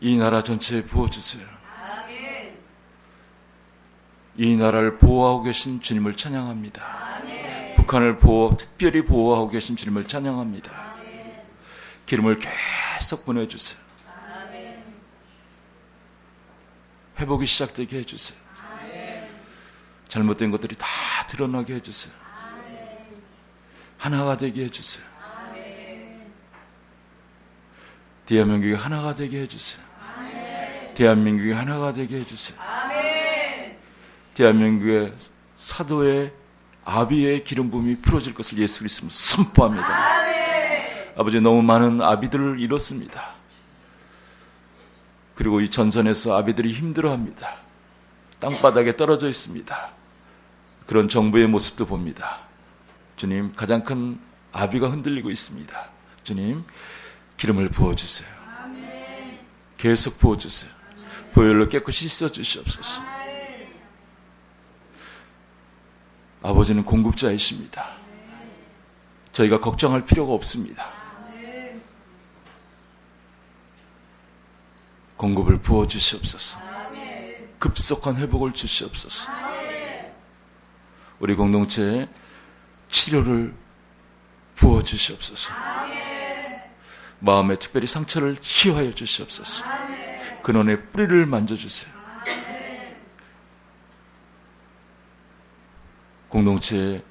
이 나라 전체에 부어주세요. 이 나라를 보호하고 계신 주님을 찬양합니다. 북한을 특별히 보호하고 계신 주님을 찬양합니다. 기름을 계속 보내주세요. 회복이 시작되게 해주세요. 잘못된 것들이 다 드러나게 해주세요. 하나가 되게 해주세요. 대한민국이 하나가 되게 해주세요. 대한민국이 하나가 되게 해주세요. 대한민국의 사도의 아비의 기름 부음이 풀어질 것을 예수 그리스도로 선포합니다. 아버지, 너무 많은 아비들을 잃었습니다. 그리고 이 전선에서 아비들이 힘들어합니다. 땅바닥에 떨어져 있습니다. 그런 정부의 모습도 봅니다. 주님, 가장 큰 아비가 흔들리고 있습니다. 주님, 기름을 부어주세요. 계속 부어주세요. 보혈로 깨끗이 씻어주시옵소서. 아버지는 공급자이십니다. 저희가 걱정할 필요가 없습니다. 공급을 부어주시옵소서. 급속한 회복을 주시옵소서. 우리 공동체에 치료를 부어주시옵소서. 마음에 특별히 상처를 치유하여 주시옵소서. 근원의 뿌리를 만져주세요. 공동체에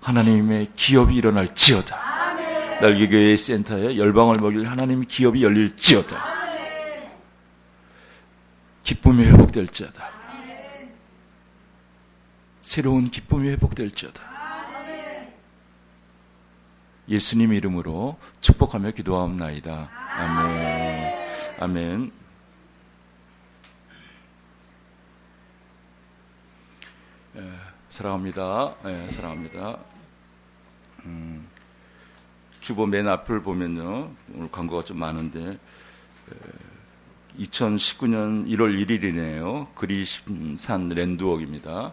하나님의 기업이 일어날지어다. 날개교회 센터에 열방을 먹일 하나님의 기업이 열릴지어다. 기쁨이 회복될지어다. 새로운 기쁨이 회복될지어다. 예수님 이름으로 축복하며 기도하옵나이다. 아멘. 아멘. 사랑합니다. 사랑합니다. 주보 맨 앞을 보면요, 오늘 광고가 좀 많은데 2019년 1월 1일이네요. 그리심산 랜드웍입니다.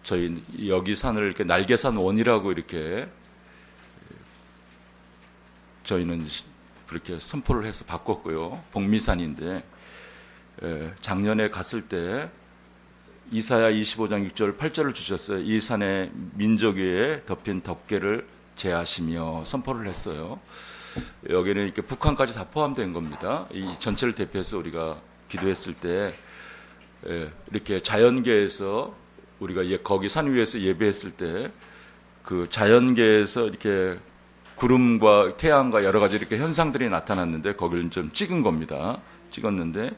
저희 여기 산을 이렇게 날개산 원이라고 이렇게 저희는 그렇게 선포를 해서 바꿨고요. 복미산인데 작년에 갔을 때 이사야 25장 6절 8절을 주셨어요. 이 산에 민족 위에 덮인 덮개를 제하시며 선포를 했어요. 여기는 이렇게 북한까지 다 포함된 겁니다. 이 전체를 대표해서 우리가 기도했을 때 이렇게 자연계에서 우리가 거기 산 위에서 예배했을 때 그 자연계에서 이렇게 구름과 태양과 여러 가지 이렇게 현상들이 나타났는데 거기를 좀 찍은 겁니다. 찍었는데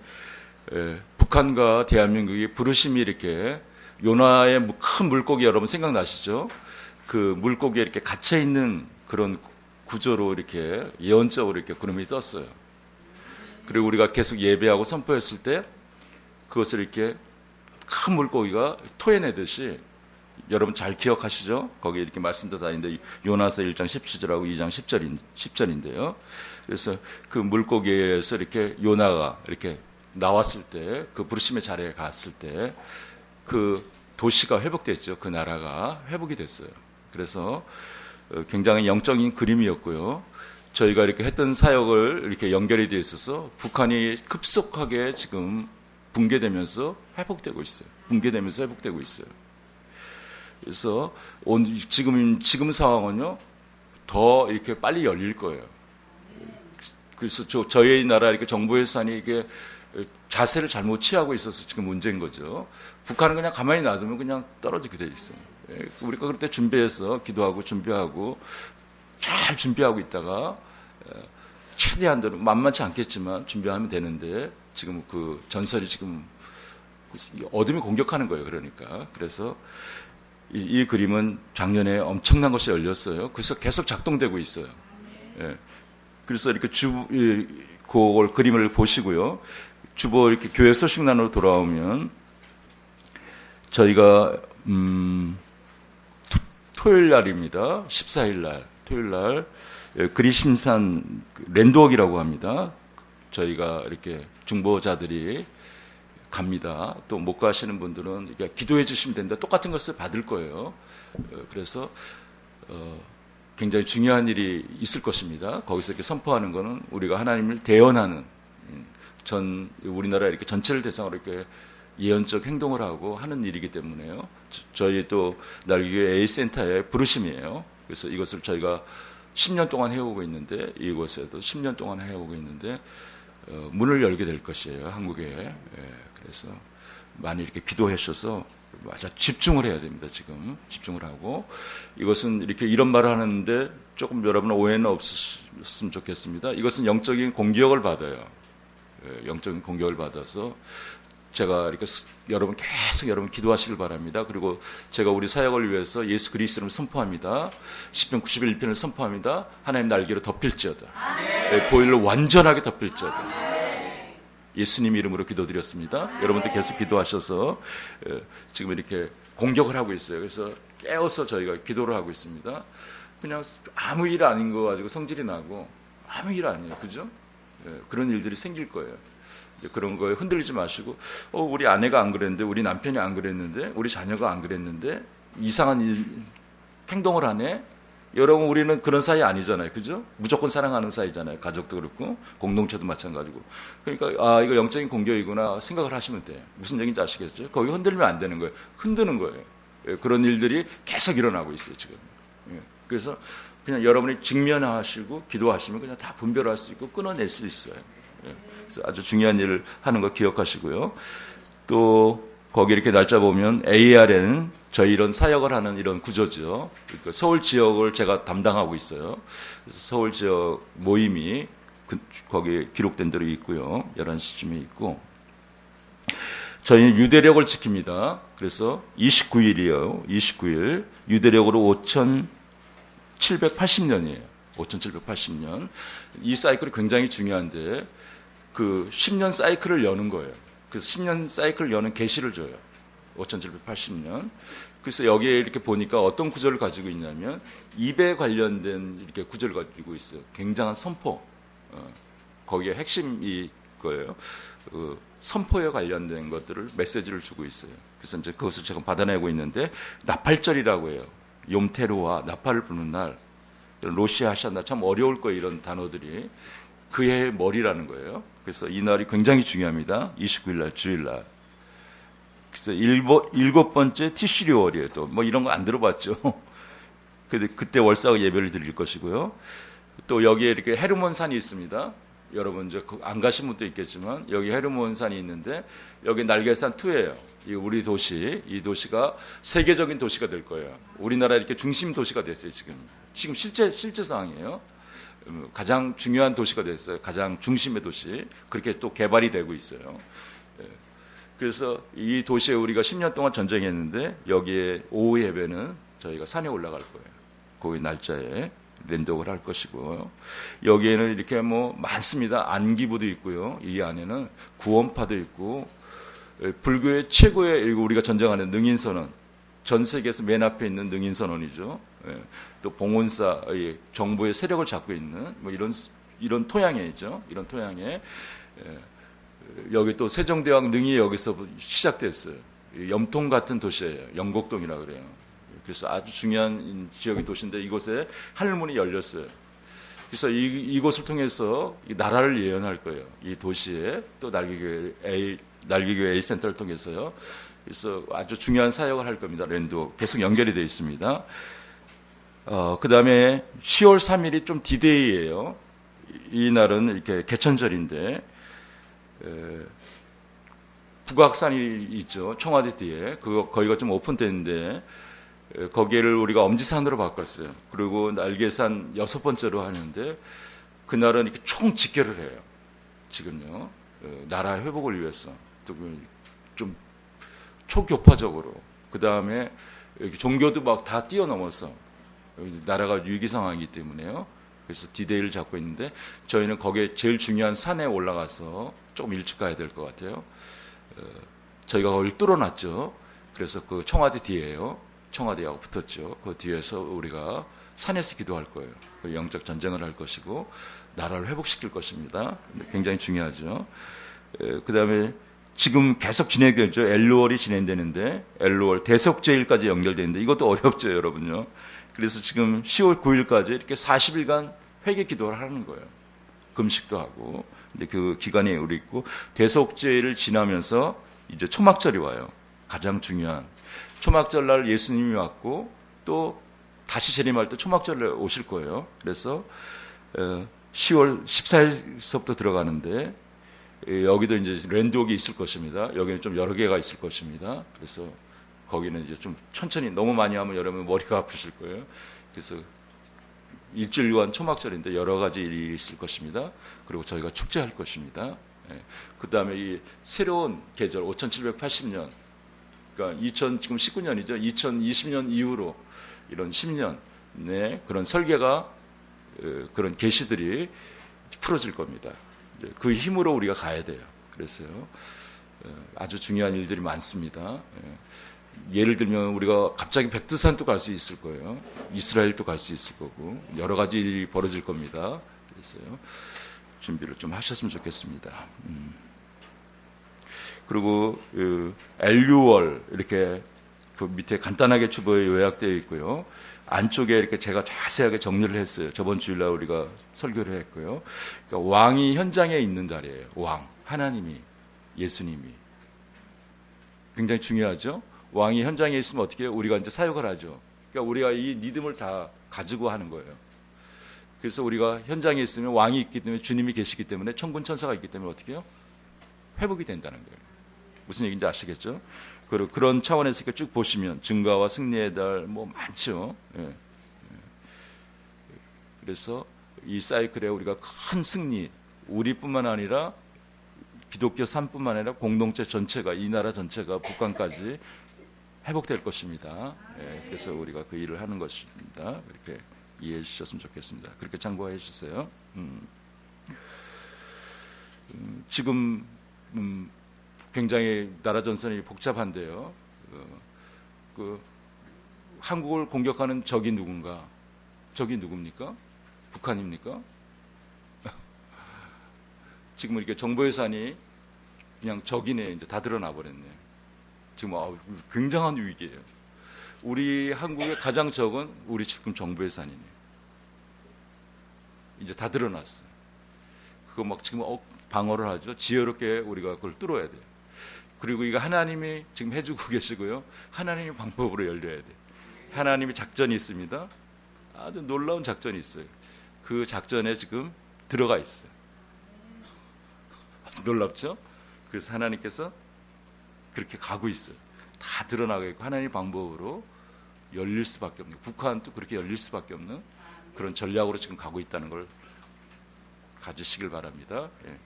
북한과 대한민국이 부르심이 이렇게 요나의 큰 물고기 여러분 생각나시죠? 그 물고기에 이렇게 갇혀 있는 그런 구조로 이렇게 예언적으로 이렇게 구름이 떴어요. 그리고 우리가 계속 예배하고 선포했을 때 그것을 이렇게 큰 물고기가 토해내듯이 여러분 잘 기억하시죠? 거기에 이렇게 말씀도 다 있는데 요나서 1장 17절하고 2장 10절인데요. 그래서 그 물고기에서 이렇게 요나가 이렇게 나왔을 때 그 부르심의 자리에 갔을 때 그 도시가 회복됐죠. 그 나라가 회복이 됐어요. 그래서 굉장히 영적인 그림이었고요. 저희가 이렇게 했던 사역을 이렇게 연결이 되어 있어서 북한이 급속하게 지금 붕괴되면서 회복되고 있어요. 붕괴되면서 회복되고 있어요. 그래서 지금 상황은요, 더 이렇게 빨리 열릴 거예요. 그래서 저희 나라 이렇게 정부 예산이 이게 자세를 잘못 취하고 있어서 지금 문제인 거죠. 북한은 그냥 가만히 놔두면 그냥 떨어지게 돼 있어요. 우리가 그때 준비해서 기도하고 준비하고 잘 준비하고 있다가 최대한대로 만만치 않겠지만 준비하면 되는데 지금 그 전설이 지금 어둠이 공격하는 거예요. 그러니까 그래서 이 그림은 작년에 엄청난 것이 열렸어요. 그래서 계속 작동되고 있어요. 그래서 이렇게 그걸 그림을 보시고요. 주보 이렇게 교회 소식란으로 돌아오면 저희가 토요일 날입니다. 14일 날 토요일 날 그리심산 랜드웍이라고 합니다. 저희가 이렇게 중보자들이 갑니다. 또 못 가시는 분들은 기도해 주시면 되는데 똑같은 것을 받을 거예요. 그래서 굉장히 중요한 일이 있을 것입니다. 거기서 이렇게 선포하는 것은 우리가 하나님을 대언하는 전 우리나라 이렇게 전체를 대상으로 이렇게 예언적 행동을 하고 하는 일이기 때문에요. 저희 또 날개교회 A센터의 부르심이에요. 그래서 이것을 저희가 10년 동안 해오고 있는데, 이곳에도 10년 동안 해오고 있는데 문을 열게 될 것이에요, 한국에. 예, 그래서 많이 이렇게 기도해 주셔서 아주 집중을 해야 됩니다. 지금 집중을 하고, 이것은 이렇게 이런 말을 하는데 조금 여러분 오해는 없으셨으면 좋겠습니다. 이것은 영적인 공격을 받아요. 예, 영적인 공격을 받아서 제가 이렇게 여러분 계속 여러분 기도하시길 바랍니다. 그리고 제가 우리 사역을 위해서 예수 그리스도를 선포합니다. 시편 91편을 선포합니다. 하나님 날개로 덮일지어다. 네, 보혈로 완전하게 덮일지어다. 예수님 이름으로 기도드렸습니다. 여러분들 계속 기도하셔서 지금 이렇게 공격을 하고 있어요. 그래서 깨어서 저희가 기도를 하고 있습니다. 그냥 아무 일 아닌 거 가지고 성질이 나고 아무 일 아니에요. 그죠? 그런 일들이 생길 거예요. 그런 거에 흔들리지 마시고, 우리 아내가 안 그랬는데, 우리 남편이 안 그랬는데, 우리 자녀가 안 그랬는데 이상한 행동을 하네. 여러분, 우리는 그런 사이 아니잖아요. 그죠? 무조건 사랑하는 사이잖아요. 가족도 그렇고 공동체도 마찬가지고. 그러니까 이거 영적인 공격이구나 생각을 하시면 돼요. 무슨 얘기인지 아시겠죠? 거기 흔들면 안 되는 거예요. 흔드는 거예요. 그런 일들이 계속 일어나고 있어요, 지금. 그래서 그냥 여러분이 직면하시고 기도하시면 그냥 다 분별할 수 있고 끊어낼 수 있어요. 그래서 아주 중요한 일을 하는 거 기억하시고요. 또 거기 이렇게 날짜 보면 ARN, 저희 이런 사역을 하는 이런 구조죠. 그러니까 서울 지역을 제가 담당하고 있어요. 그래서 서울 지역 모임이 거기에 기록된 대로 있고요. 11시쯤에 있고, 저희는 유대력을 지킵니다. 그래서 29일이에요. 29일 유대력으로 5,780년이에요. 5,780년. 이 사이클이 굉장히 중요한데 그 10년 사이클을 여는 거예요. 그래서 10년 사이클을 여는 계시를 줘요. 5,780년. 그래서 여기에 이렇게 보니까 어떤 구절을 가지고 있냐면 입에 관련된 이렇게 구절을 가지고 있어요. 굉장한 선포. 거기에 핵심이 거예요. 선포에 관련된 것들을 메시지를 주고 있어요. 그래서 이제 그것을 제가 받아내고 있는데, 나팔절이라고 해요. 욤테루와 나팔을 부는 날, 로시아샤나, 참 어려울 거예요. 이런 단어들이 그의 머리라는 거예요. 그래서 이 날이 굉장히 중요합니다. 29일 날, 주일 날. 그래서 일곱 번째 티슈리월이에요. 또 뭐 이런 거 안 들어봤죠. 근데 그때 월사가 예배를 드릴 것이고요. 또 여기에 이렇게 헤르몬 산이 있습니다. 여러분 이제 안 가신 분도 있겠지만 여기 헤르몬 산이 있는데 여기 날개산 2예요. 이 우리 도시, 이 도시가 세계적인 도시가 될 거예요. 우리나라 이렇게 중심 도시가 됐어요. 지금 실제 상황이에요. 가장 중요한 도시가 됐어요. 가장 중심의 도시. 그렇게 또 개발이 되고 있어요. 그래서 이 도시에 우리가 10년 동안 전쟁했는데 여기에 오후 예배는 저희가 산에 올라갈 거예요. 거기 날짜에 랜독을 할 것이고, 여기에는 이렇게 뭐 많습니다. 안기부도 있고요. 이 안에는 구원파도 있고, 불교의 최고의 우리가 전쟁하는 능인선언, 전 세계에서 맨 앞에 있는 능인선언이죠. 또 봉온사의 정부의 세력을 잡고 있는 뭐 이런 토양에 있죠. 이런 토양에 여기 또 세종대왕 능이 여기서 시작됐어요. 염통 같은 도시예요. 영곡동이라 그래요. 그래서 아주 중요한 지역의 도시인데 이곳에 하늘문이 열렸어요. 그래서 이곳을 통해서 이 나라를 예언할 거예요. 이 도시에 또 날개교회 A센터를 통해서요. 그래서 아주 중요한 사역을 할 겁니다. 랜도 계속 연결이 되어 있습니다. 그 다음에 10월 3일이 좀 디데이예요. 이 날은 이렇게 개천절인데 북악산이 있죠. 청와대 뒤에. 거기가 좀 오픈됐는데 거기를 우리가 엄지산으로 바꿨어요. 그리고 날개산 6번째로 하는데 그날은 이렇게 총 직결을 해요. 지금요. 나라 회복을 위해서. 또 좀 초교파적으로. 그 다음에 종교도 막 다 뛰어넘어서 나라가 위기 상황이기 때문에요. 그래서 디데이를 잡고 있는데 저희는 거기에 제일 중요한 산에 올라가서 조금 일찍 가야 될 것 같아요. 저희가 거기를 뚫어놨죠. 그래서 그 청와대 뒤에요. 청와대하고 붙었죠. 그 뒤에서 우리가 산에서 기도할 거예요. 영적 전쟁을 할 것이고 나라를 회복시킬 것입니다. 굉장히 중요하죠. 그 다음에 지금 계속 진행되죠. 엘루월이 진행되는데 엘루월 대속제일까지 연결되는데 이것도 어렵죠, 여러분요. 그래서 지금 10월 9일까지 이렇게 40일간 회개 기도를 하는 거예요. 금식도 하고 근데 그 기간이 우리 있고 대속죄를 지나면서 이제 초막절이 와요. 가장 중요한 초막절 날 예수님이 왔고 또 다시 재림할 때 초막절에 오실 거예요. 그래서 10월 14일서부터 들어가는데 여기도 이제 랜드옥이 있을 것입니다. 여기는 좀 여러 개가 있을 것입니다. 그래서 거기는 이제 좀 천천히 너무 많이 하면 여러분 머리가 아프실 거예요. 그래서 일주일간 초막절인데 여러 가지 일이 있을 것입니다. 그리고 저희가 축제할 것입니다. 그 다음에 이 새로운 계절 5780년, 그러니까 지금 19년이죠. 2020년 이후로 이런 10년의 그런 설계가 그런 계시들이 풀어질 겁니다. 그 힘으로 우리가 가야 돼요. 그래서요. 아주 중요한 일들이 많습니다. 예를 들면 우리가 갑자기 백두산도 갈 수 있을 거예요. 이스라엘도 갈 수 있을 거고 여러 가지 일이 벌어질 겁니다. 그래서요. 준비를 좀 하셨으면 좋겠습니다. 그리고 LU월 이렇게 그 밑에 간단하게 주보에 요약되어 있고요. 안쪽에 이렇게 제가 자세하게 정리를 했어요. 저번 주일날 우리가 설교를 했고요. 그러니까 왕이 현장에 있는 날이에요. 왕, 하나님이, 예수님이. 굉장히 중요하죠. 왕이 현장에 있으면 어떻게 해요? 우리가 이제 사역을 하죠. 그러니까 우리가 이 믿음을 다 가지고 하는 거예요. 그래서 우리가 현장에 있으면 왕이 있기 때문에 주님이 계시기 때문에 천군 천사가 있기 때문에 어떻게 해요? 회복이 된다는 거예요. 무슨 얘기인지 아시겠죠? 그리고 그런 차원에서 쭉 보시면 증가와 승리의 달 뭐 많죠. 예. 그래서 이 사이클에 우리가 큰 승리, 우리뿐만 아니라 기독교 삶뿐만 아니라 공동체 전체가, 이 나라 전체가 북한까지 회복될 것입니다. 예. 그래서 우리가 그 일을 하는 것입니다. 그렇게 이해해 주셨으면 좋겠습니다. 그렇게 참고해 주세요. 지금 굉장히 나라 전선이 복잡한데요. 한국을 공격하는 적이 누군가? 적이 누굽니까? 북한입니까? 지금 이렇게 정보유산이 그냥 적이네 이제 다 드러나 버렸네. 지금 굉장한 위기예요. 우리 한국의 가장 적은 우리 지금 정보유산이네. 이제 다 드러났어요. 그거 막 지금 방어를 하죠. 지혜롭게 우리가 그걸 뚫어야 돼요. 그리고 이거 하나님이 지금 해주고 계시고요. 하나님의 방법으로 열려야 돼요. 하나님의 작전이 있습니다. 아주 놀라운 작전이 있어요. 그 작전에 지금 들어가 있어요. 아주 놀랍죠? 그래서 하나님께서 그렇게 가고 있어요. 다 드러나고 있고 하나님의 방법으로 열릴 수밖에 없는, 북한도 그렇게 열릴 수밖에 없는 그런 전략으로 지금 가고 있다는 걸 가지시길 바랍니다. 예.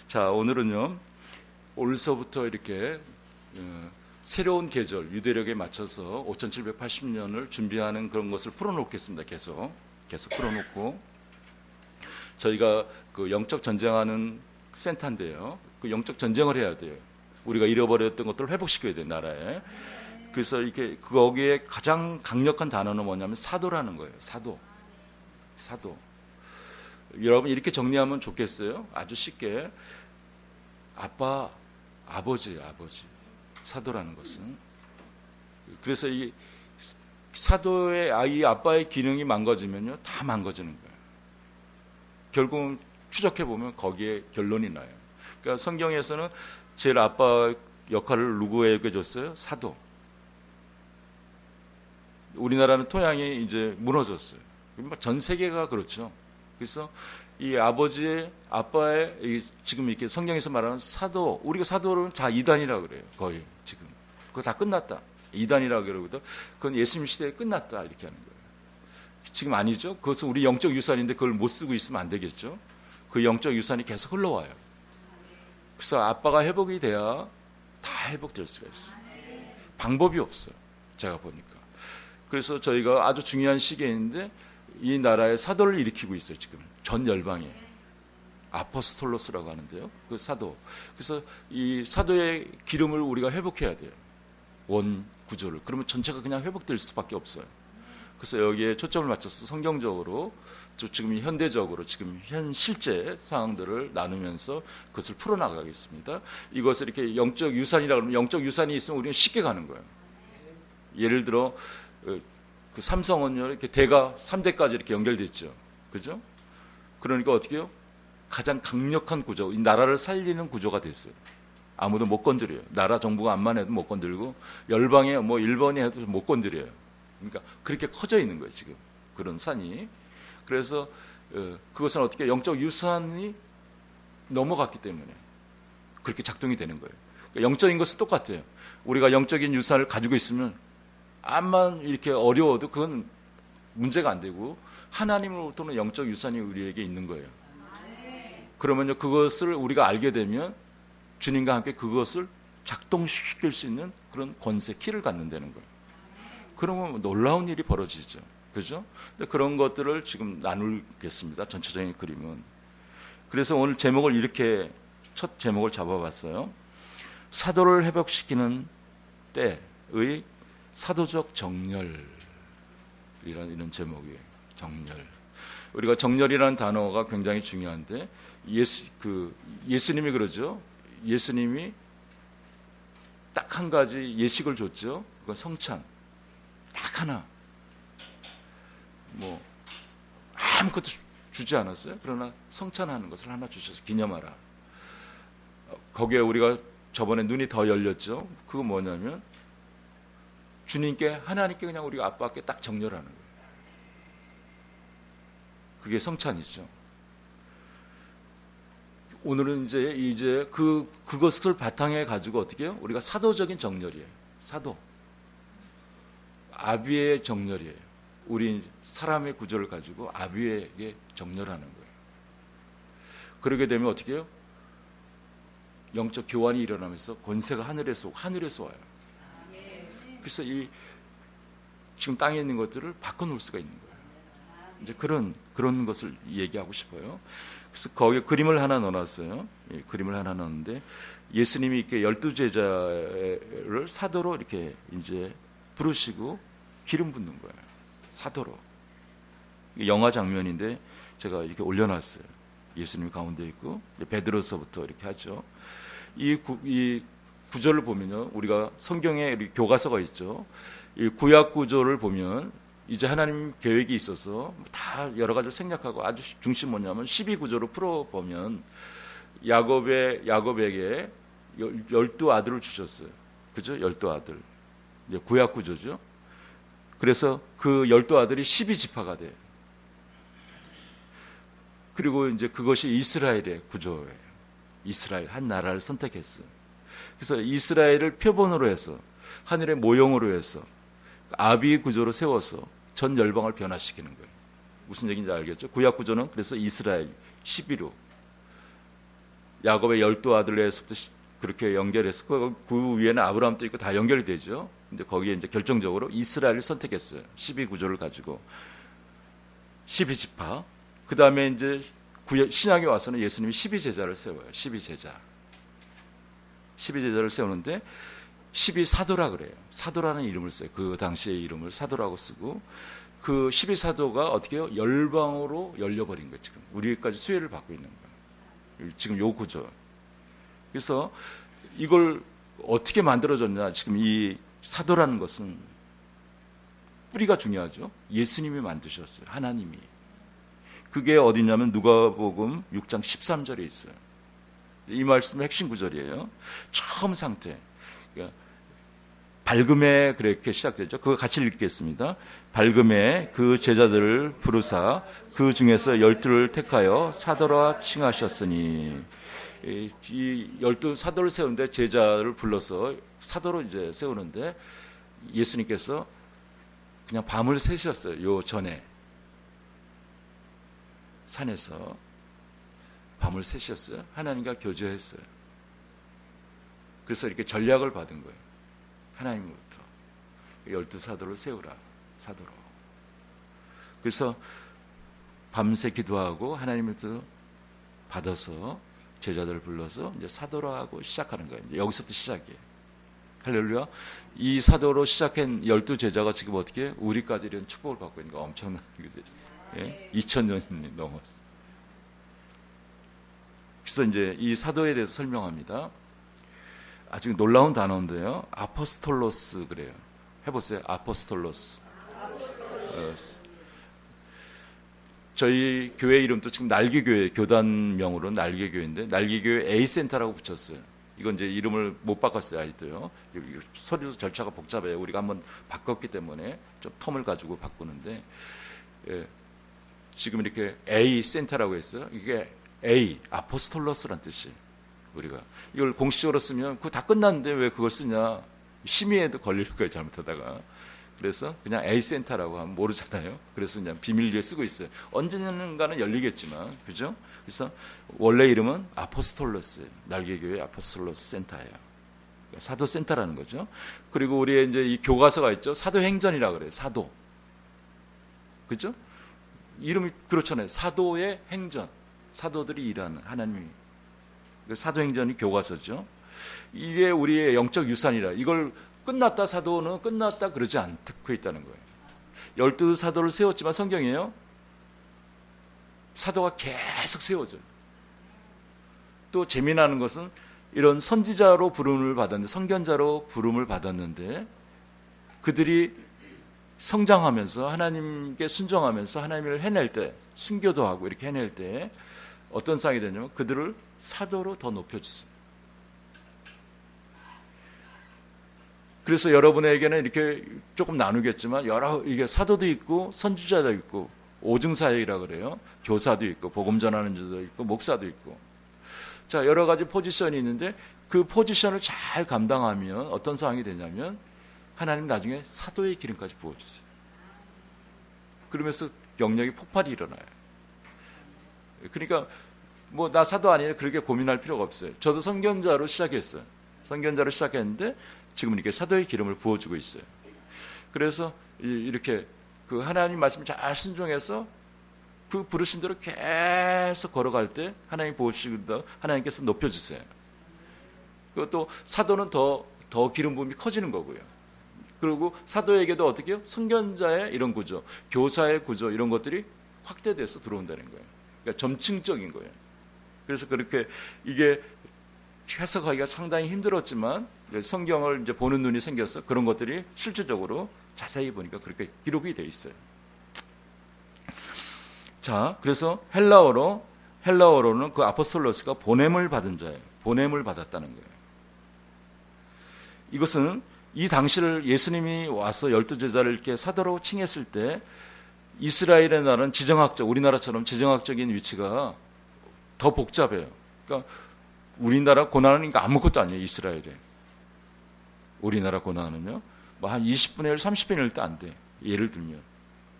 자, 오늘은요. 올서부터 이렇게 새로운 계절, 유대력에 맞춰서 5780년을 준비하는 그런 것을 풀어놓겠습니다. 계속 풀어놓고 저희가 그 영적 전쟁하는 센터인데요. 그 영적 전쟁을 해야 돼요. 우리가 잃어버렸던 것들을 회복시켜야 돼요. 나라에. 그래서 이렇게 거기에 가장 강력한 단어는 뭐냐면 사도라는 거예요. 사도. 여러분 이렇게 정리하면 좋겠어요. 아주 쉽게 아빠, 아버지. 사도라는 것은. 그래서 이 사도의 아이 아빠의 기능이 망가지면요 다 망가지는 거예요. 결국은 추적해 보면 거기에 결론이 나요. 그러니까 성경에서는 제일 아빠 역할을 누구에게 줬어요? 사도. 우리나라는 토양이 이제 무너졌어요. 전 세계가 그렇죠. 그래서 이 아버지의 아빠의 지금 이렇게 성경에서 말하는 사도, 우리가 사도는 다 이단이라 그래요. 거의 지금 그거 다 끝났다. 이단이라 그러거든. 그건 예수님 시대에 끝났다 이렇게 하는 거예요. 지금 아니죠. 그것은 우리 영적 유산인데 그걸 못 쓰고 있으면 안 되겠죠. 그 영적 유산이 계속 흘러와요. 그래서 아빠가 회복이 돼야 다 회복될 수가 있어요. 방법이 없어요. 제가 보니까. 그래서 저희가 아주 중요한 시기에 있는데 이 나라에 사도를 일으키고 있어요. 지금 전 열방에 아포스톨로스라고 하는데요. 그 사도. 그래서 이 사도의 기름을 우리가 회복해야 돼요. 원 구조를. 그러면 전체가 그냥 회복될 수밖에 없어요. 그래서 여기에 초점을 맞춰서 성경적으로 지금 현대적으로 지금 현 실제 상황들을 나누면서 그것을 풀어나가겠습니다. 이것을 이렇게 영적 유산이라고 하면 영적 유산이 있으면 우리는 쉽게 가는 거예요. 예를 들어 그 삼성은요 이렇게 대가 3대까지 이렇게 연결됐죠. 그죠? 그러니까 어떻게 해요? 가장 강력한 구조, 이 나라를 살리는 구조가 됐어요. 아무도 못 건드려요. 나라 정부가 암만 해도 못 건들고 열방에 뭐 일본이 해도 못 건드려요. 그러니까 그렇게 커져 있는 거예요, 지금. 그런 산이. 그래서 그것은 어떻게 영적 유산이 넘어갔기 때문에 그렇게 작동이 되는 거예요. 그러니까 영적인 것은 똑같아요. 우리가 영적인 유산을 가지고 있으면 암만 이렇게 어려워도 그건 문제가 안 되고 하나님으로부터는 영적 유산이 우리에게 있는 거예요. 그러면요, 그것을 우리가 알게 되면 주님과 함께 그것을 작동시킬 수 있는 그런 권세, 키를 갖는다는 거예요. 그러면 놀라운 일이 벌어지죠. 그죠? 근데 그런 것들을 지금 나누겠습니다. 전체적인 그림은. 그래서 오늘 제목을 이렇게 첫 제목을 잡아봤어요. 사도를 회복시키는 때의 사도적 정렬이라는 이런 제목이에요. 정렬. 우리가 정렬이라는 단어가 굉장히 중요한데 예수님이 그러죠. 예수님이 딱 한 가지 예식을 줬죠. 그건 성찬. 딱 하나. 뭐 아무것도 주지 않았어요. 그러나 성찬하는 것을 하나 주셔서 기념하라. 거기에 우리가 저번에 눈이 더 열렸죠. 그거 뭐냐면 주님께, 하나님께 그냥 우리가 아빠께 딱 정렬하는 거예요. 그게 성찬이죠. 오늘은 이제 그것을 바탕에 가지고 어떻게 해요? 우리가 사도적인 정렬이에요. 사도. 아비의 정렬이에요. 우리 사람의 구조를 가지고 아비에게 정렬하는 거예요. 그러게 되면 어떻게 해요? 영적 교환이 일어나면서 권세가 하늘에서 와요. 그래서 지금 땅에 있는 것들을 바꿔놓을 수가 있는 거예요. 이제 그런 것을 얘기하고 싶어요. 그래서 거기에 그림을 하나 넣어놨어요. 그림을 하나 넣었는데 예수님이 이렇게 12제자를 사도로 이렇게 이제 부르시고 기름 붓는 거예요. 사도로. 영화 장면인데 제가 이렇게 올려놨어요. 예수님 가운데 있고 베드로서부터 이렇게 하죠. 이 구조를 보면요, 우리가 성경에 교과서가 있죠. 이 구약 구조를 보면 이제 하나님 계획이 있어서 다 여러 가지를 생략하고 아주 중심 뭐냐면 12구조로 풀어보면 야곱에게 12아들을 주셨어요. 그죠? 12아들. 이제 구약 구조죠. 그래서 그 12아들이 12지파가 돼요. 그리고 이제 그것이 이스라엘의 구조예요. 이스라엘, 한 나라를 선택했어요. 그래서 이스라엘을 표본으로 해서 하늘의 모형으로 해서 아비 구조로 세워서 전 열방을 변화시키는 거예요. 무슨 얘기인지 알겠죠? 구약 구조는 그래서 이스라엘 12로 야곱의 12아들에서부터 그렇게 연결해서 그 위에는 아브라함도 있고 다 연결이 되죠. 근데 거기에 이제 결정적으로 이스라엘을 선택했어요. 12구조를 가지고 12지파. 그 다음에 이제 신약에 와서는 예수님이 12제자를 세워요. 12제자. 12제자를 세우는데 12사도라 그래요. 사도라는 이름을 써요. 그 당시의 이름을 사도라고 쓰고 그 12사도가 어떻게 해요? 열방으로 열려버린 거예요. 지금 우리까지 수혜를 받고 있는 거예요. 지금 요 구조. 그래서 이걸 어떻게 만들어졌냐. 지금 이 사도라는 것은 뿌리가 중요하죠. 예수님이 만드셨어요. 하나님이. 그게 어디냐면 누가복음 6장 13절에 있어요. 이 말씀의 핵심 구절이에요. 처음 상태. 그러니까 발금에 그렇게 시작되죠. 그거 같이 읽겠습니다. 발금에 그 제자들을 부르사 그 중에서 12를 택하여 사도라 칭하셨으니, 이 12 사도를 세우는데 제자를 불러서 사도로 이제 세우는데 예수님께서 그냥 밤을 새셨어요. 요 전에 산에서 밤을 새셨어요. 하나님과 교제했어요. 그래서 이렇게 전략을 받은 거예요. 하나님으로부터 12 사도를 세우라. 사도로. 그래서 밤새 기도하고 하나님으로부터 받아서 제자들을 불러서 이제 사도로 하고 시작하는 거예요. 이제 여기서부터 시작이에요. 할렐루야. 이 사도로 시작한 12제자가 지금 어떻게 우리까지 이런 축복을 받고 있는 거 엄청난 거죠. 예? 2000년이 넘었어요. 그래서 이제 이 사도에 대해서 설명합니다. 아주 놀라운 단어인데요. 아포스톨로스 그래요. 해보세요. 아포스톨로스. 저희 교회 이름도 지금 날개교회, 교단명으로 날개교회인데 날개교회 A센터라고 붙였어요. 이건 이제 이름을 못 바꿨어요, 아직도요. 서류 절차가 복잡해요. 우리가 한번 바꿨기 때문에 좀 텀을 가지고 바꾸는데, 예, 지금 이렇게 A센터라고 했어요. 이게 A, 아포스톨로스란 뜻이에요. 우리가 이걸 공식적으로 쓰면 그거 다 끝났는데 왜 그걸 쓰냐, 심의에도 걸릴 거예요, 잘못하다가. 그래서 그냥 A센터라고 하면 모르잖아요. 그래서 그냥 비밀리에 쓰고 있어요. 언젠가는 열리겠지만, 그죠? 그래서 원래 이름은 아포스톨로스예요. 날개교회 아포스톨로스 센터예요. 사도 센터라는 거죠. 그리고 우리의 이제 이 교과서가 있죠. 사도행전이라 그래요. 사도. 그죠? 이름이 그렇잖아요. 사도의 행전. 사도들이 일하는 하나님이. 사도행전이 교과서죠. 이게 우리의 영적 유산이라. 이걸 끝났다, 사도는 끝났다 그러지 않고 있다는 거예요. 12사도를 세웠지만 성경이에요. 사도가 계속 세워져요. 또 재미나는 것은 이런 선지자로 부름을 받았는데, 선견자로 부름을 받았는데, 그들이 성장하면서 하나님께 순종하면서 하나님을 해낼 때, 순교도 하고 이렇게 해낼 때 어떤 상황이 되냐면 그들을 사도로 더 높여주세요. 그래서 여러분에게는 이렇게 조금 나누겠지만 이게 사도도 있고 선지자도 있고 오증사역이라 그래요. 교사도 있고 복음 전하는 자도 있고 목사도 있고. 자, 여러 가지 포지션이 있는데 그 포지션을 잘 감당하면 어떤 상황이 되냐면 하나님 나중에 사도의 기름까지 부어주세요. 그러면서 영역의 폭발이 일어나요. 그러니까 뭐 나 사도 아니냐 그렇게 고민할 필요가 없어요. 저도 선견자로 시작했어요. 선견자로 시작했는데 지금 이렇게 사도의 기름을 부어주고 있어요. 그래서 이렇게 그 하나님 말씀을 잘 순종해서 그 부르신 대로 계속 걸어갈 때 하나님 보시고 하나님께서 높여주세요. 그것도 사도는 더 기름 부음이 커지는 거고요. 그리고 사도에게도 어떻게 해요? 선견자의 이런 구조, 교사의 구조 이런 것들이 확대돼서 들어온다는 거예요. 그러니까 점층적인 거예요. 그래서 그렇게 이게 해석하기가 상당히 힘들었지만 성경을 이제 보는 눈이 생겨서 그런 것들이 실질적으로 자세히 보니까 그렇게 기록이 돼 있어요. 자, 그래서 헬라어로는 그 아포스톨로스가 보냄을 받은 자예요. 보냄을 받았다는 거예요. 이것은 이 당시를 예수님이 와서 12제자를 이렇게 사도로 칭했을 때 이스라엘의 나라는 지정학적, 우리나라처럼 지정학적인 위치가 더 복잡해요. 그러니까 우리나라 고난은 아무것도 아니에요. 이스라엘에. 우리나라 고난은요. 뭐 한 20분의 1, 30분의 1도 안 돼. 예를 들면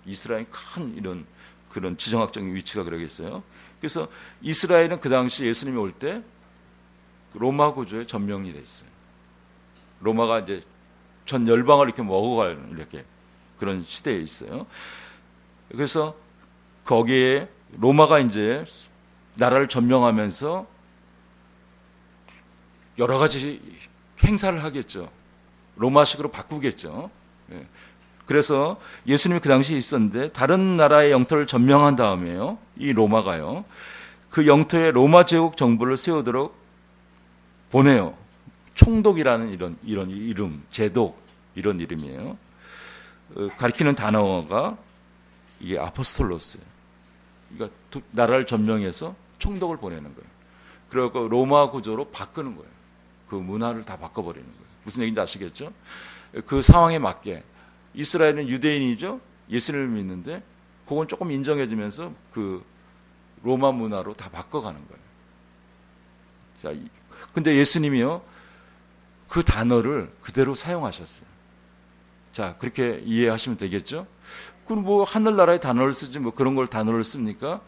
이스라엘이 큰 이런 그런 지정학적인 위치가 그러겠어요. 그래서 이스라엘은 그 당시 예수님이 올 때 로마 구조에 점령이 돼 있어요. 로마가 이제 전 열방을 이렇게 먹어가는 이렇게 그런 시대에 있어요. 그래서 거기에 로마가 이제 나라를 점령하면서 여러 가지 행사를 하겠죠. 로마식으로 바꾸겠죠. 그래서 예수님이 그 당시에 있었는데 다른 나라의 영토를 점령한 다음에요. 이 로마가요. 그 영토에 로마 제국 정부를 세우도록 보내요. 총독이라는 이런 이름, 제독 이런 이름이에요. 가리키는 단어가 이게 아포스톨로스예요. 그러니까 나라를 점령해서 총독을 보내는 거예요. 그리고 로마 구조로 바꾸는 거예요. 그 문화를 다 바꿔버리는 거예요. 무슨 얘기인지 아시겠죠? 그 상황에 맞게 이스라엘은 유대인이죠. 예수님을 믿는데 그건 조금 인정해주면서 그 로마 문화로 다 바꿔가는 거예요. 자, 근데 예수님이요 그 단어를 그대로 사용하셨어요. 자, 그렇게 이해하시면 되겠죠? 그럼 뭐 하늘나라의 단어를 쓰지 뭐 그런 걸 단어를 씁니까?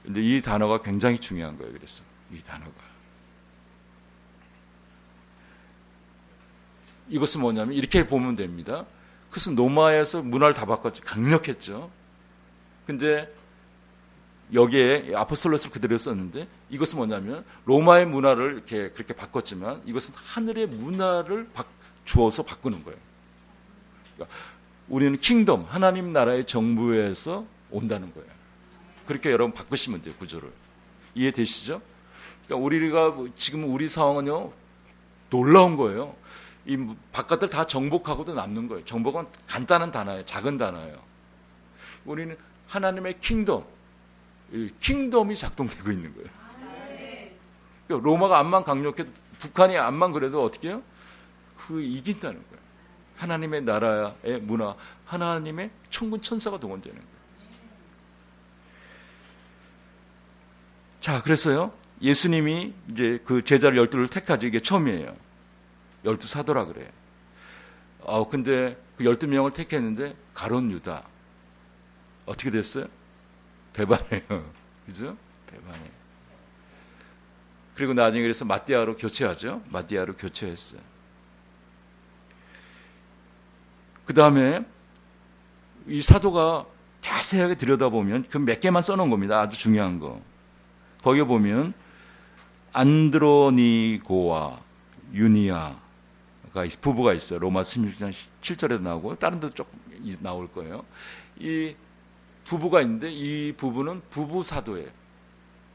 근데 이 단어가 굉장히 중요한 거예요. 그래서 이 단어가 이것은 뭐냐면 이렇게 보면 됩니다. 그것은 로마에서 문화를 다 바꿨죠. 강력했죠. 근데 여기에 아포스톨로스를 그대로 썼는데 이것은 뭐냐면 로마의 문화를 이렇게 그렇게 바꿨지만 이것은 하늘의 문화를 주어서 바꾸는 거예요. 그러니까 우리는 킹덤, 하나님 나라의 정부에서 온다는 거예요. 그렇게 여러분 바꾸시면 돼요. 구조를. 이해되시죠? 그러니까 우리가 지금 우리 상황은요 놀라운 거예요. 이 바깥을 다 정복하고도 남는 거예요. 정복은 간단한 단어예요. 작은 단어예요. 우리는 하나님의 킹덤, 킹덤이 작동되고 있는 거예요. 그러니까 로마가 암만 강력해도 북한이 암만 그래도 어떻게 해요? 그 이긴다는 거예요. 하나님의 나라의 문화, 하나님의 천군 천사가 동원되는 거예요. 자, 그래서요, 예수님이 이제 그 제자를 12를 택하죠. 이게 처음이에요. 12사도라 그래요. 근데 그 12명을 택했는데 가룟 유다 어떻게 됐어요? 배반해요. 그죠? 배반해요. 그리고 나중에 그래서 마띠아로 교체하죠. 마띠아로 교체했어요. 그 다음에 이 사도가 자세하게 들여다보면 그 몇 개만 써놓은 겁니다. 아주 중요한 거. 거기에 보면 안드로니고와 유니아가 부부가 있어요. 로마 16장 7절에도 나오고 다른 데도 조금 나올 거예요. 이 부부가 있는데 이 부부는 부부 사도예요.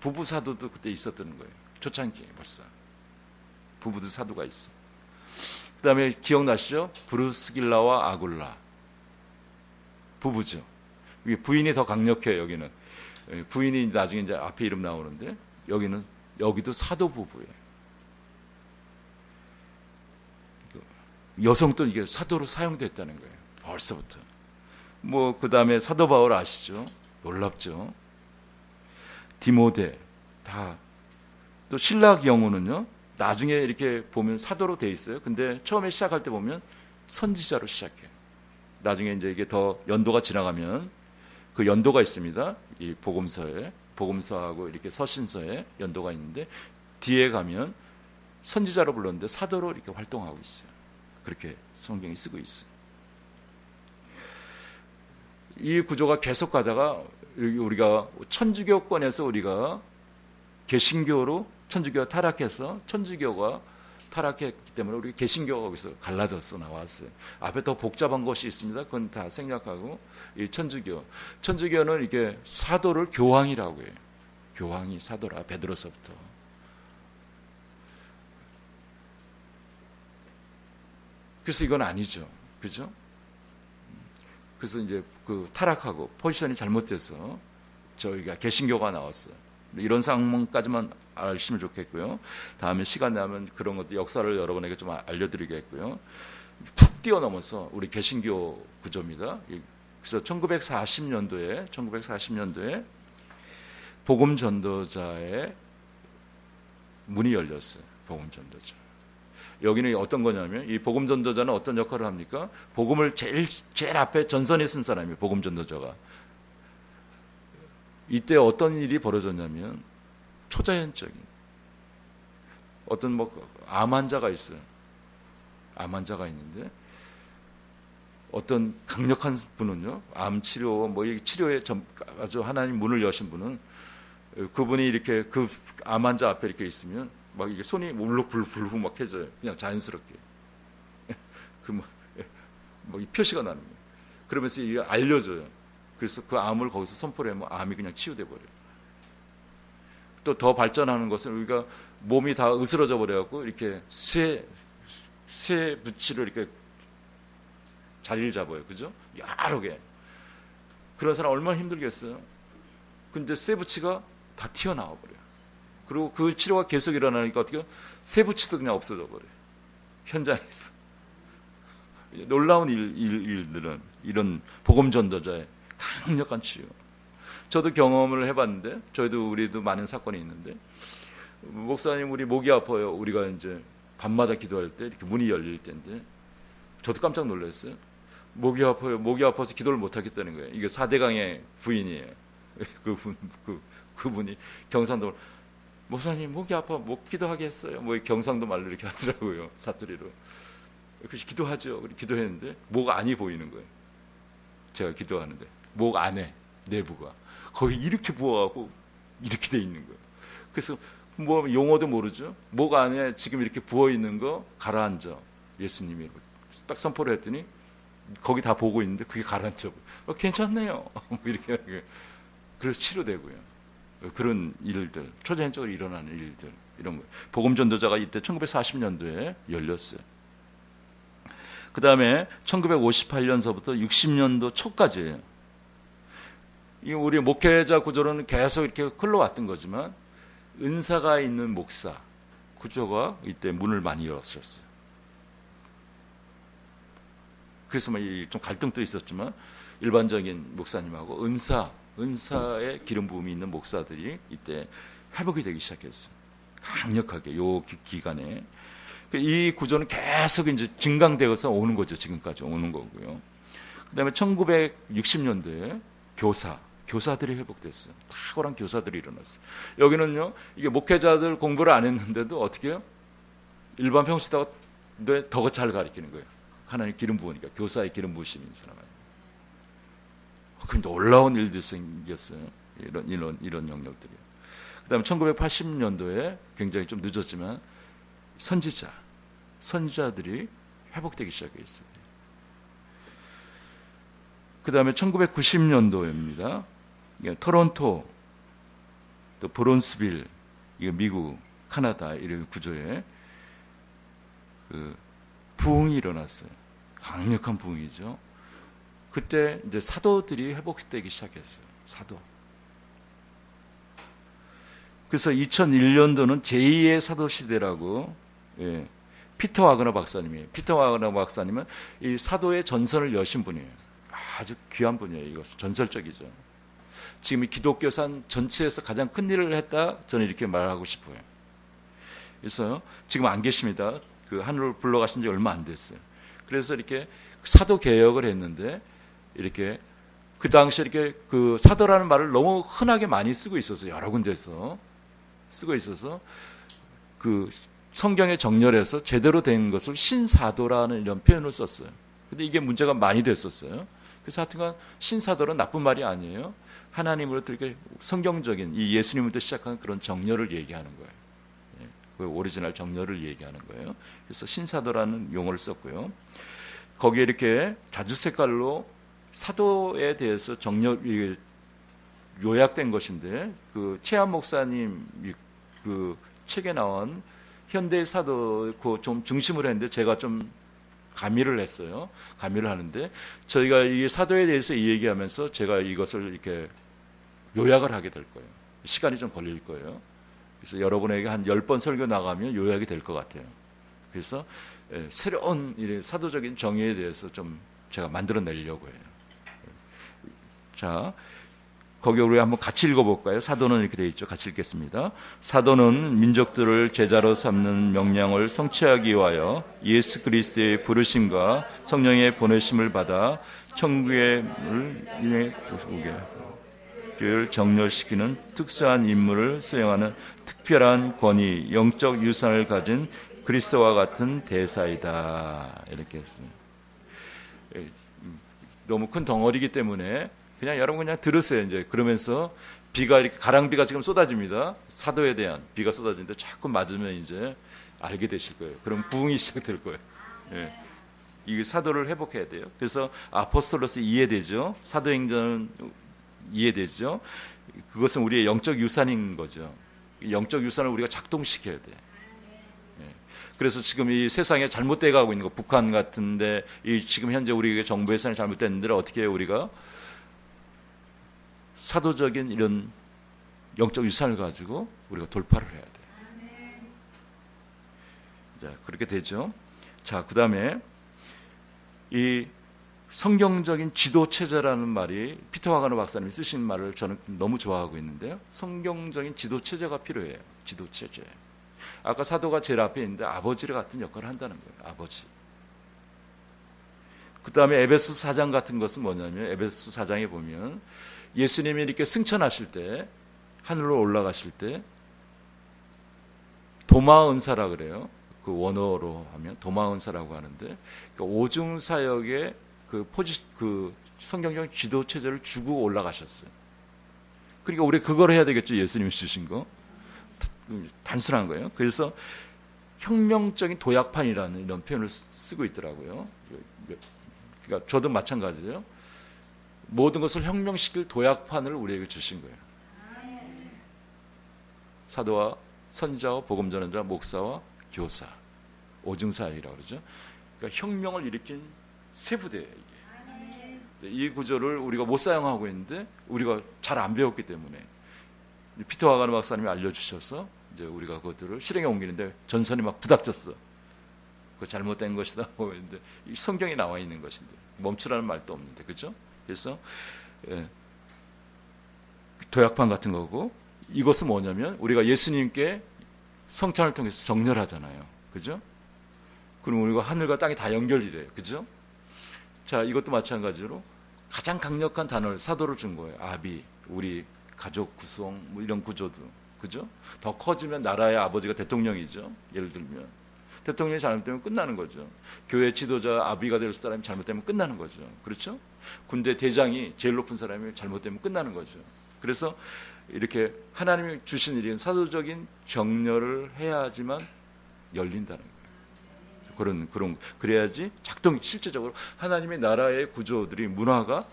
부부 사도도 그때 있었던 거예요. 초창기에 벌써 부부도 사도가 있어. 그 다음에 기억나시죠? 브루스길라와 아굴라 부부죠. 부인이 더 강력해요. 여기는 부인이 나중에 이제 앞에 이름 나오는데 여기도 사도 부부예요. 여성도 이게 사도로 사용됐다는 거예요. 벌써부터. 그 다음에 사도 바울 아시죠? 놀랍죠? 디모데 다. 또 신라 경우는요, 나중에 이렇게 보면 사도로 돼 있어요. 근데 처음에 시작할 때 보면 선지자로 시작해요. 나중에 이제 이게 더 연도가 지나가면 그 연도가 있습니다. 이 복음서하고 이렇게 서신서에 연도가 있는데 뒤에 가면 선지자로 불렀는데 사도로 이렇게 활동하고 있어요. 그렇게 성경이 쓰고 있어요. 이 구조가 계속 가다가 우리가 천주교권에서 우리가 개신교로 천주교가 타락해서 천주교가 타락했기 때문에 우리 개신교가 거기서 갈라져서 나왔어요. 앞에 더 복잡한 것이 있습니다. 그건 다 생략하고 이 천주교는 이게 사도를 교황이라고 해요. 교황이 사도라 베드로서부터. 그래서 이건 아니죠, 그죠? 그래서 이제 그 타락하고 포지션이 잘못돼서 저희가 개신교가 나왔어요. 이런 상황까지만 아시면 좋겠고요. 다음에 시간 나면 그런 것도 역사를 여러분에게 좀 알려드리겠고요. 푹 뛰어넘어서 우리 개신교 구조입니다. 그래서 1940년도에 복음 전도자의 문이 열렸어요. 복음 전도자. 여기는 어떤 거냐면 이 복음 전도자는 어떤 역할을 합니까? 복음을 제일 앞에 전선에 쓴 사람이에요. 복음 전도자가. 이때 어떤 일이 벌어졌냐면 초자연적인 어떤 암 환자가 있어요. 암 환자가 있는데 어떤 강력한 분은요, 암 치료 이 치료에 아주 하나님 문을 여신 분은 그분이 이렇게 그 암 환자 앞에 이렇게 있으면 막 이게 손이 울룩불룩 막 해져요. 그냥 자연스럽게 이 표시가 나는 거예요. 그러면서 이게 알려줘요. 그래서 그 암을 거기서 선포를 하면 암이 그냥 치유돼 버려요. 또 더 발전하는 것은 우리가 몸이 다 으스러져 버려갖고 이렇게 쇠 부치를 이렇게 자리를 잡아요. 그죠? 여러 개. 그런 사람 얼마나 힘들겠어요. 근데 쇠 부치가 다 튀어나와 버려요. 그리고 그 치료가 계속 일어나니까 어떻게 해요? 쇠 부치도 그냥 없어져 버려요. 현장에서. 놀라운 일들은 이런 복음 전도자의 강력한 치유. 저도 경험을 해봤는데, 우리도 많은 사건이 있는데, 목사님 우리 목이 아파요. 우리가 이제 밤마다 기도할 때 이렇게 문이 열릴 때인데, 저도 깜짝 놀랐어요. 목이 아파요. 목이 아파서 기도를 못 하겠다는 거예요. 이게 4대강의 부인이에요. 그분이 경상도 목사님 목이 아파 못 기도하겠어요. 경상도 말로 이렇게 하더라고요. 사투리로. 그래서 기도하죠. 기도했는데 목 안이 보이는 거예요. 제가 기도하는데 목 안에 내부가 거의 이렇게 부어가고 이렇게 돼 있는 거예요. 그래서 용어도 모르죠. 목 안에 지금 이렇게 부어 있는 거 가라앉아. 예수님이 딱 선포를 했더니 거기 다 보고 있는데 그게 가라앉아. 괜찮네요. 이렇게 그래서 치료되고요. 그런 일들, 초자연적으로 일어나는 일들, 이런 거. 복음 전도자가 이때 1940년도에 열렸어요. 그 다음에 1958년서부터 60년도 초까지예요. 이 우리 목회자 구조로는 계속 이렇게 흘러왔던 거지만 은사가 있는 목사 구조가 이때 문을 많이 열었었어요. 그래서 좀 갈등도 있었지만 일반적인 목사님하고 은사의 기름 부음이 있는 목사들이 이때 회복이 되기 시작했어요. 강력하게 요 기간에 이 구조는 계속 이제 증강되어서 오는 거죠. 지금까지 오는 거고요. 그다음에 1960년도에 교사들이 회복됐어요. 탁월한 교사들이 일어났어요. 여기는요, 이게 목회자들 공부를 안 했는데도 어떻게 해요? 일반 평시다가 더 잘 가르치는 거예요. 하나님 기름 부으니까 교사의 기름 부으심인 사람 아니에요. 그 놀라운 일들이 생겼어요. 이런 영역들이요. 그다음에 1980년도에 굉장히 좀 늦었지만 선지자들이 회복되기 시작했어요. 그 다음에 1990년도입니다. 토론토, 또 브론스빌, 미국, 카나다 이런 구조에 그 부흥이 일어났어요. 강력한 부흥이죠. 그때 이제 사도들이 회복되기 시작했어요. 사도. 그래서 2001년도는 제2의 사도 시대라고, 피터 와그너 박사님이에요. 피터 와그너 박사님은 이 사도의 전선을 여신 분이에요. 아주 귀한 분이에요. 이것은 전설적이죠. 지금 이 기독교산 전체에서 가장 큰 일을 했다, 저는 이렇게 말하고 싶어요. 그래서 지금 안 계십니다. 그 하늘로 불러가신 지 얼마 안 됐어요. 그래서 이렇게 사도 개혁을 했는데, 이렇게 그 당시에 이렇게 그 사도라는 말을 너무 흔하게 많이 쓰고 있어서, 여러 군데서 쓰고 있어서 그 성경의 정렬에서 제대로 된 것을 신사도라는 이런 표현을 썼어요. 근데 이게 문제가 많이 됐었어요. 그래서 하여튼간 신사도는 나쁜 말이 아니에요. 하나님으로부터 이렇게 성경적인 이 예수님부터 시작한 그런 정렬을 얘기하는 거예요. 그 오리지널 정렬을 얘기하는 거예요. 그래서 신사도라는 용어를 썼고요. 거기에 이렇게 자주 색깔로 사도에 대해서 정렬 요약된 것인데, 그 최한 목사님 그 책에 나온 현대 사도 그 좀 중심으로 했는데 제가 좀 가미를 했어요. 가미를 하는데 저희가 이 사도에 대해서 얘기하면서 제가 이것을 이렇게 요약을 하게 될 거예요. 시간이 좀 걸릴 거예요. 그래서 여러분에게 한 10번 설교 나가면 요약이 될 것 같아요. 그래서 새로운 사도적인 정의에 대해서 좀 제가 만들어내려고 해요. 자, 거기 우리 한번 같이 읽어볼까요? 사도는 이렇게 되어 있죠. 같이 읽겠습니다. 사도는 민족들을 제자로 삼는 명령을 성취하기 위하여 예수 그리스도의 부르심과 성령의 보내심을 받아 천국의 물을 정렬시키는 특수한 임무를 수행하는 특별한 권위, 영적 유산을 가진 그리스도와 같은 대사이다. 이렇게 했습니다. 너무 큰 덩어리이기 때문에 그냥 여러분 그냥 들으세요. 이제 그러면서 비가 이렇게 가랑비가 지금 쏟아집니다. 사도에 대한 비가 쏟아지는데 자꾸 맞으면 이제 알게 되실 거예요. 그럼 부흥이 시작될 거예요. 예. 이 사도를 회복해야 돼요. 그래서 아포스톨로스 이해되죠. 사도행전은 이해되죠. 그것은 우리의 영적 유산인 거죠. 영적 유산을 우리가 작동시켜야 돼. 그래서 지금 이 세상에 잘못돼 가고 있는 거, 북한 같은데 이 지금 현재 우리 정부 예산이 잘못됐는데 어떻게 해요? 우리가 사도적인 이런 영적 유산을 가지고 우리가 돌파를 해야 돼. 자, 그렇게 되죠. 자, 그 다음에 이 성경적인 지도 체제라는 말이 피터 와그너 박사님이 쓰신 말을 저는 너무 좋아하고 있는데요. 성경적인 지도 체제가 필요해요. 지도 체제. 아까 사도가 제일 앞에 있는데 아버지 같은 역할을 한다는 거예요. 아버지. 그 다음에 에베소 4장 같은 것은 뭐냐면, 에베소 4장에 보면 예수님이 이렇게 승천하실 때, 하늘로 올라가실 때 도마은사라 그래요. 그 원어로 하면 도마은사라고 하는데, 그 오중사역의 그 성경적 지도 체제를 주고 올라가셨어요. 그러니까 우리 그걸 해야 되겠죠. 예수님이 주신 거. 단순한 거예요. 그래서 혁명적인 도약판이라는 이런 표현을 쓰고 있더라고요. 그러니까 저도 마찬가지예요. 모든 것을 혁명시킬 도약판을 우리에게 주신 거예요. 사도와 선지자와 복음 전환자, 목사와 교사, 오중사역이라고 그러죠. 그러니까 혁명을 일으킨 세 부대예요. 이게. 이 구조를 우리가 못 사용하고 있는데 우리가 잘 안 배웠기 때문에 피터 하가르 박사님이 알려주셔서 이제 우리가 그것들을 실행에 옮기는데 전선이 막 부닥쳤어. 그 잘못된 것이다. 뭐 했는데 이 성경에 나와 있는 것인데 멈추라는 말도 없는데, 그렇죠? 그래서 도약판 같은 거고, 이것은 뭐냐면 우리가 예수님께 성찬을 통해서 정렬하잖아요, 그렇죠? 그럼 우리가 하늘과 땅이 다 연결이 돼요, 그렇죠? 자, 이것도 마찬가지로 가장 강력한 단어를, 사도를 준 거예요. 아비, 우리 가족 구성, 뭐 이런 구조도, 그죠? 더 커지면 나라의 아버지가 대통령이죠. 예를 들면 대통령이 잘못되면 끝나는 거죠. 교회 지도자 아비가 될 사람이 잘못되면 끝나는 거죠. 그렇죠? 군대 대장이 제일 높은 사람이 잘못되면 끝나는 거죠. 그래서 이렇게 하나님이 주신 일인 사도적인 정렬을 해야지만 열린다는 거예요. 그런 그래야지 작동이, 실제적으로 하나님의 나라의 구조들이, 문화가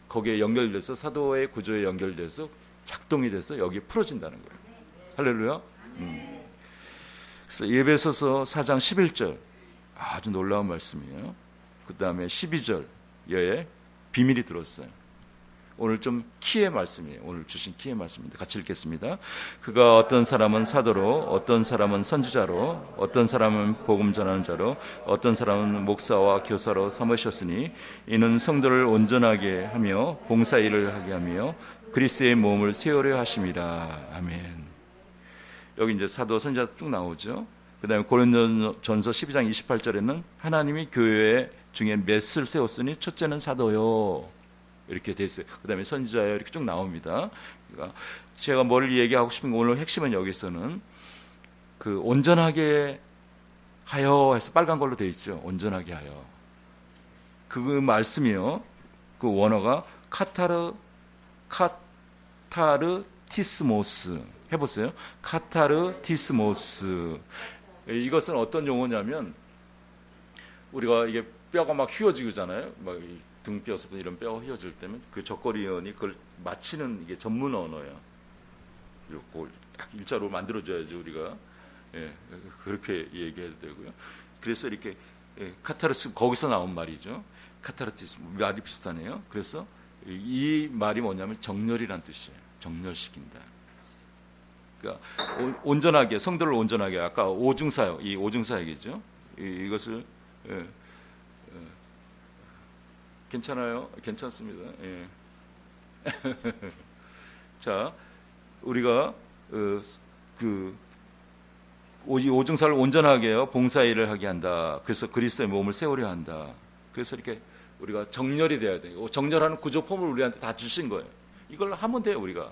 거기에 연결돼서, 사도의 구조에 연결돼서 작동이 돼서 여기에 풀어진다는 거예요. 할렐루야. 그래서 에베소서 4장 11절 아주 놀라운 말씀이에요. 그 다음에 12절에 비밀이 들었어요. 오늘 좀 키의 말씀이에요. 오늘 주신 키의 말씀입니다. 같이 읽겠습니다. 그가 어떤 사람은 사도로, 어떤 사람은 선지자로, 어떤 사람은 복음 전하는 자로, 어떤 사람은 목사와 교사로 삼으셨으니 이는 성도를 온전하게 하며 봉사일을 하게 하며 그리스도의 몸을 세우려 하심이라. 아멘. 여기 이제 사도, 선지자 쭉 나오죠. 그 다음에 고린도전서 12장 28절에는 하나님이 교회 중에 맷을 세웠으니 첫째는 사도요, 이렇게 돼 있어요. 그 다음에 선지자요, 이렇게 쭉 나옵니다. 그러니까 제가 뭘 얘기하고 싶은 거, 오늘 핵심은 여기서는 그 온전하게 하여 해서 빨간 걸로 돼 있죠. 온전하게 하여. 그 말씀이요, 그 원어가 카타르티스모스. 해보세요. 카타르티스모스. 이것은 어떤 용어냐면, 우리가 이게 뼈가 막 휘어지잖아요. 막 등뼈에서 이런 뼈가 휘어질 때면 그 적거리원이 그걸 맞히는, 이게 전문 언어야. 이렇게 딱 일자로 만들어줘야지 우리가. 예, 그렇게 얘기해도 되고요. 그래서 이렇게 카타르스, 거기서 나온 말이죠. 카타르티스, 말이 비슷하네요. 그래서 이 말이 뭐냐면 정렬이란 뜻이에요. 정렬시킨다. 그러니까 온전하게, 성도를 온전하게, 아까 오중사역, 이 오중사역이죠. 이것을 괜찮아요? 괜찮습니다. 예. 자, 우리가 이 오중사를 온전하게요, 봉사일을 하게 한다. 그래서 그리스도의 몸을 세우려 한다. 그래서 이렇게 우리가 정렬이 돼야 돼요. 정렬하는 구조 폼을 우리한테 다 주신 거예요. 이걸 하면 돼요, 우리가.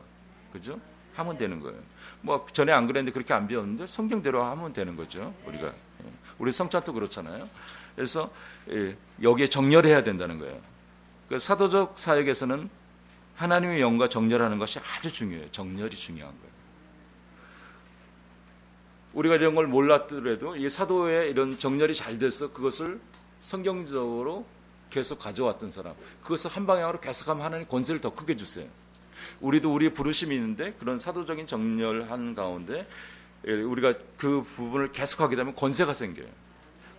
그죠? 하면 되는 거예요. 뭐 전에 안 그랬는데 그렇게 안 배웠는데 성경대로 하면 되는 거죠, 우리가. 우리 성찬도 그렇잖아요. 그래서 여기에 정렬해야 된다는 거예요. 그 사도적 사역에서는 하나님의 영과 정렬하는 것이 아주 중요해요. 정렬이 중요한 거예요. 우리가 이런 걸 몰랐더라도 이 사도의 이런 정렬이 잘 돼서 그것을 성경적으로 계속 가져왔던 사람, 그것을 한 방향으로 계속하면 하나님 권세를 더 크게 주세요. 우리도 우리의 부르심이 있는데 그런 사도적인 정렬한 가운데 우리가 그 부분을 계속하게 되면 권세가 생겨요.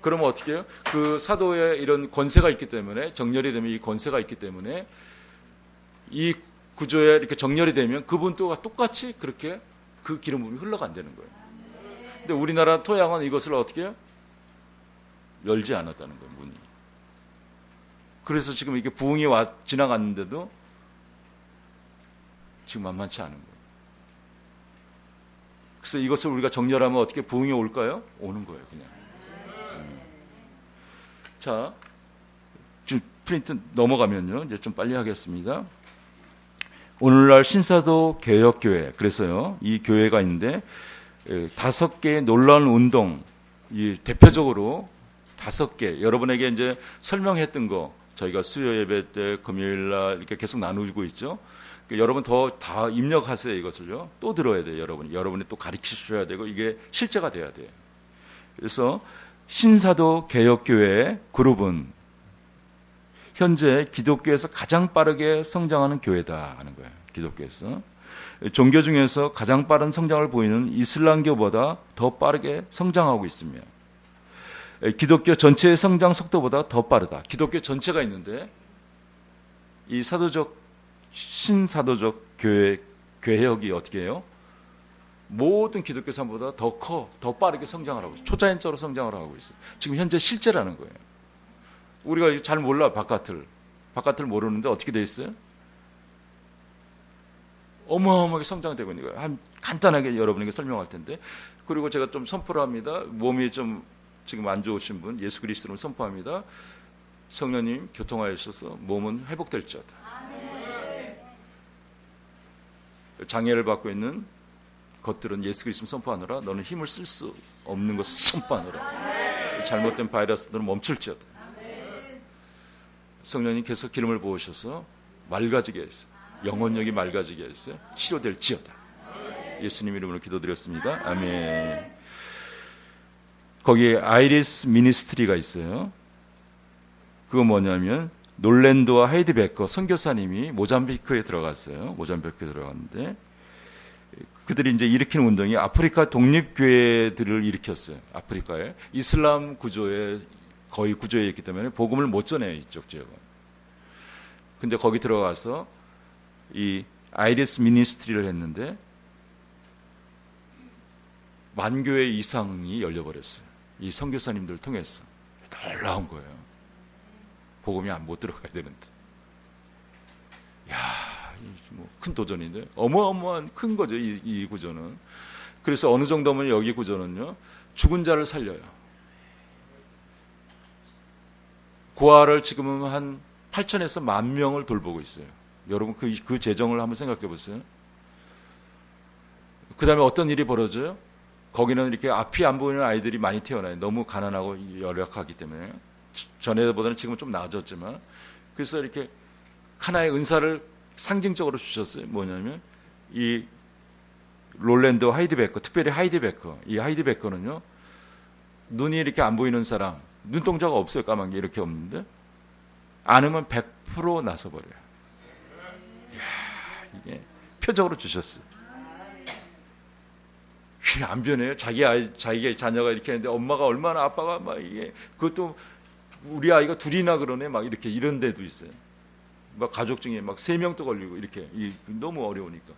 그러면 어떻게 해요? 그 사도의 이런 권세가 있기 때문에, 정렬이 되면 이 권세가 있기 때문에 이 구조에 이렇게 정렬이 되면 그분도 똑같이 그렇게 그 기름 부음이 흘러간다는 거예요. 근데 우리나라 토양은 이것을 어떻게 해요? 열지 않았다는 거예요, 문이. 그래서 지금 이게 부흥이 지나갔는데도 지금 만만치 않은 거예요. 그래서 이것을 우리가 정렬하면 어떻게 부흥이 올까요? 오는 거예요, 그냥. 자, 좀 프린트 넘어가면요, 이제 좀 빨리 하겠습니다. 오늘날 신사도 개혁교회, 그래서요, 이 교회가 있는데 5개의 놀라운 운동, 이 대표적으로 5개, 여러분에게 이제 설명했던 거, 저희가 수요 예배 때 금요일 날 이렇게 계속 나누고 있죠. 그러니까 여러분 다 입력하세요. 이것을요. 또 들어야 돼요. 여러분이 또 가르치셔야 되고 이게 실제가 돼야 돼요. 그래서 신사도 개혁교회 그룹은 현재 기독교에서 가장 빠르게 성장하는 교회다 하는 거예요. 기독교에서. 종교 중에서 가장 빠른 성장을 보이는 이슬람교보다 더 빠르게 성장하고 있으며 기독교 전체의 성장 속도보다 더 빠르다. 기독교 전체가 있는데 이 사도적 신사도적 교회 개혁이 어떻게 해요? 모든 기독교 사람보다 더 빠르게 성장을 하고 있어요. 초자연적으로 성장을 하고 있어요. 지금 현재 실제라는 거예요. 우리가 잘 몰라 바깥을 모르는데 어떻게 돼 있어요? 어마어마하게 성장되고 있는 거예요. 간단하게 여러분에게 설명할 텐데, 그리고 제가 좀 선포를 합니다. 몸이 좀 지금 안 좋으신 분 예수 그리스도를 선포합니다. 성령님 교통하셔서 몸은 회복될지어다. 장애를 받고 있는 것들은 예수 그리스도 선포하느라 너는 힘을 쓸 수 없는 것을 선포하느라 잘못된 바이러스들은 멈출지어다. 성령님 계속 기름을 부으셔서 맑아지게 했어요. 영혼력이 맑아지게 했어요. 치료될지어다. 예수님 이름으로 기도드렸습니다. 아멘. 거기에 아이리스 미니스트리가 있어요. 그거 뭐냐면 놀랜드와 하이디 베커 선교사님이 모잠비크에 들어갔어요. 모잠비크에 들어갔는데 그들이 이제 일으키는 운동이 아프리카 독립교회들을 일으켰어요. 아프리카에 이슬람 구조에 거의 구조에 있기 때문에 복음을 못 전해요, 이쪽 지역은. 근데 거기 들어가서 이 아이리스 미니스트리를 했는데 10,000교회 이상이 열려버렸어요. 이 선교사님들을 통해서. 놀라운 거예요. 복음이 못 들어가야 되는데. 야, 큰 도전인데 어마어마한 큰 거죠, 이 구조는. 그래서 어느 정도면 여기 구조는요, 죽은 자를 살려요. 고아를 지금은 한 8,000에서 10,000명을 돌보고 있어요. 여러분 그 재정을 한번 생각해 보세요. 그 다음에 어떤 일이 벌어져요? 거기는 이렇게 앞이 안 보이는 아이들이 많이 태어나요. 너무 가난하고 열악하기 때문에. 전에보다는 지금은 좀 나아졌지만. 그래서 이렇게 하나의 은사를 상징적으로 주셨어요. 뭐냐면 이 롤랜드 하이디 베커, 특별히 하이디 베커. 이 하이디 베커는요, 눈이 이렇게 안 보이는 사람, 눈동자가 없어요. 까만 게 이렇게 없는데 안으면 100% 나서버려요. 이야, 이게 표적으로 주셨어요. 안 변해요. 자기 자녀가 이렇게 했는데 엄마가 얼마나, 아빠가 막 이게, 그것도 우리 아이가 둘이나 그러네, 막 이렇게 이런 데도 있어요. 막 가족 중에 막 3명도 걸리고 이렇게, 너무 어려우니까.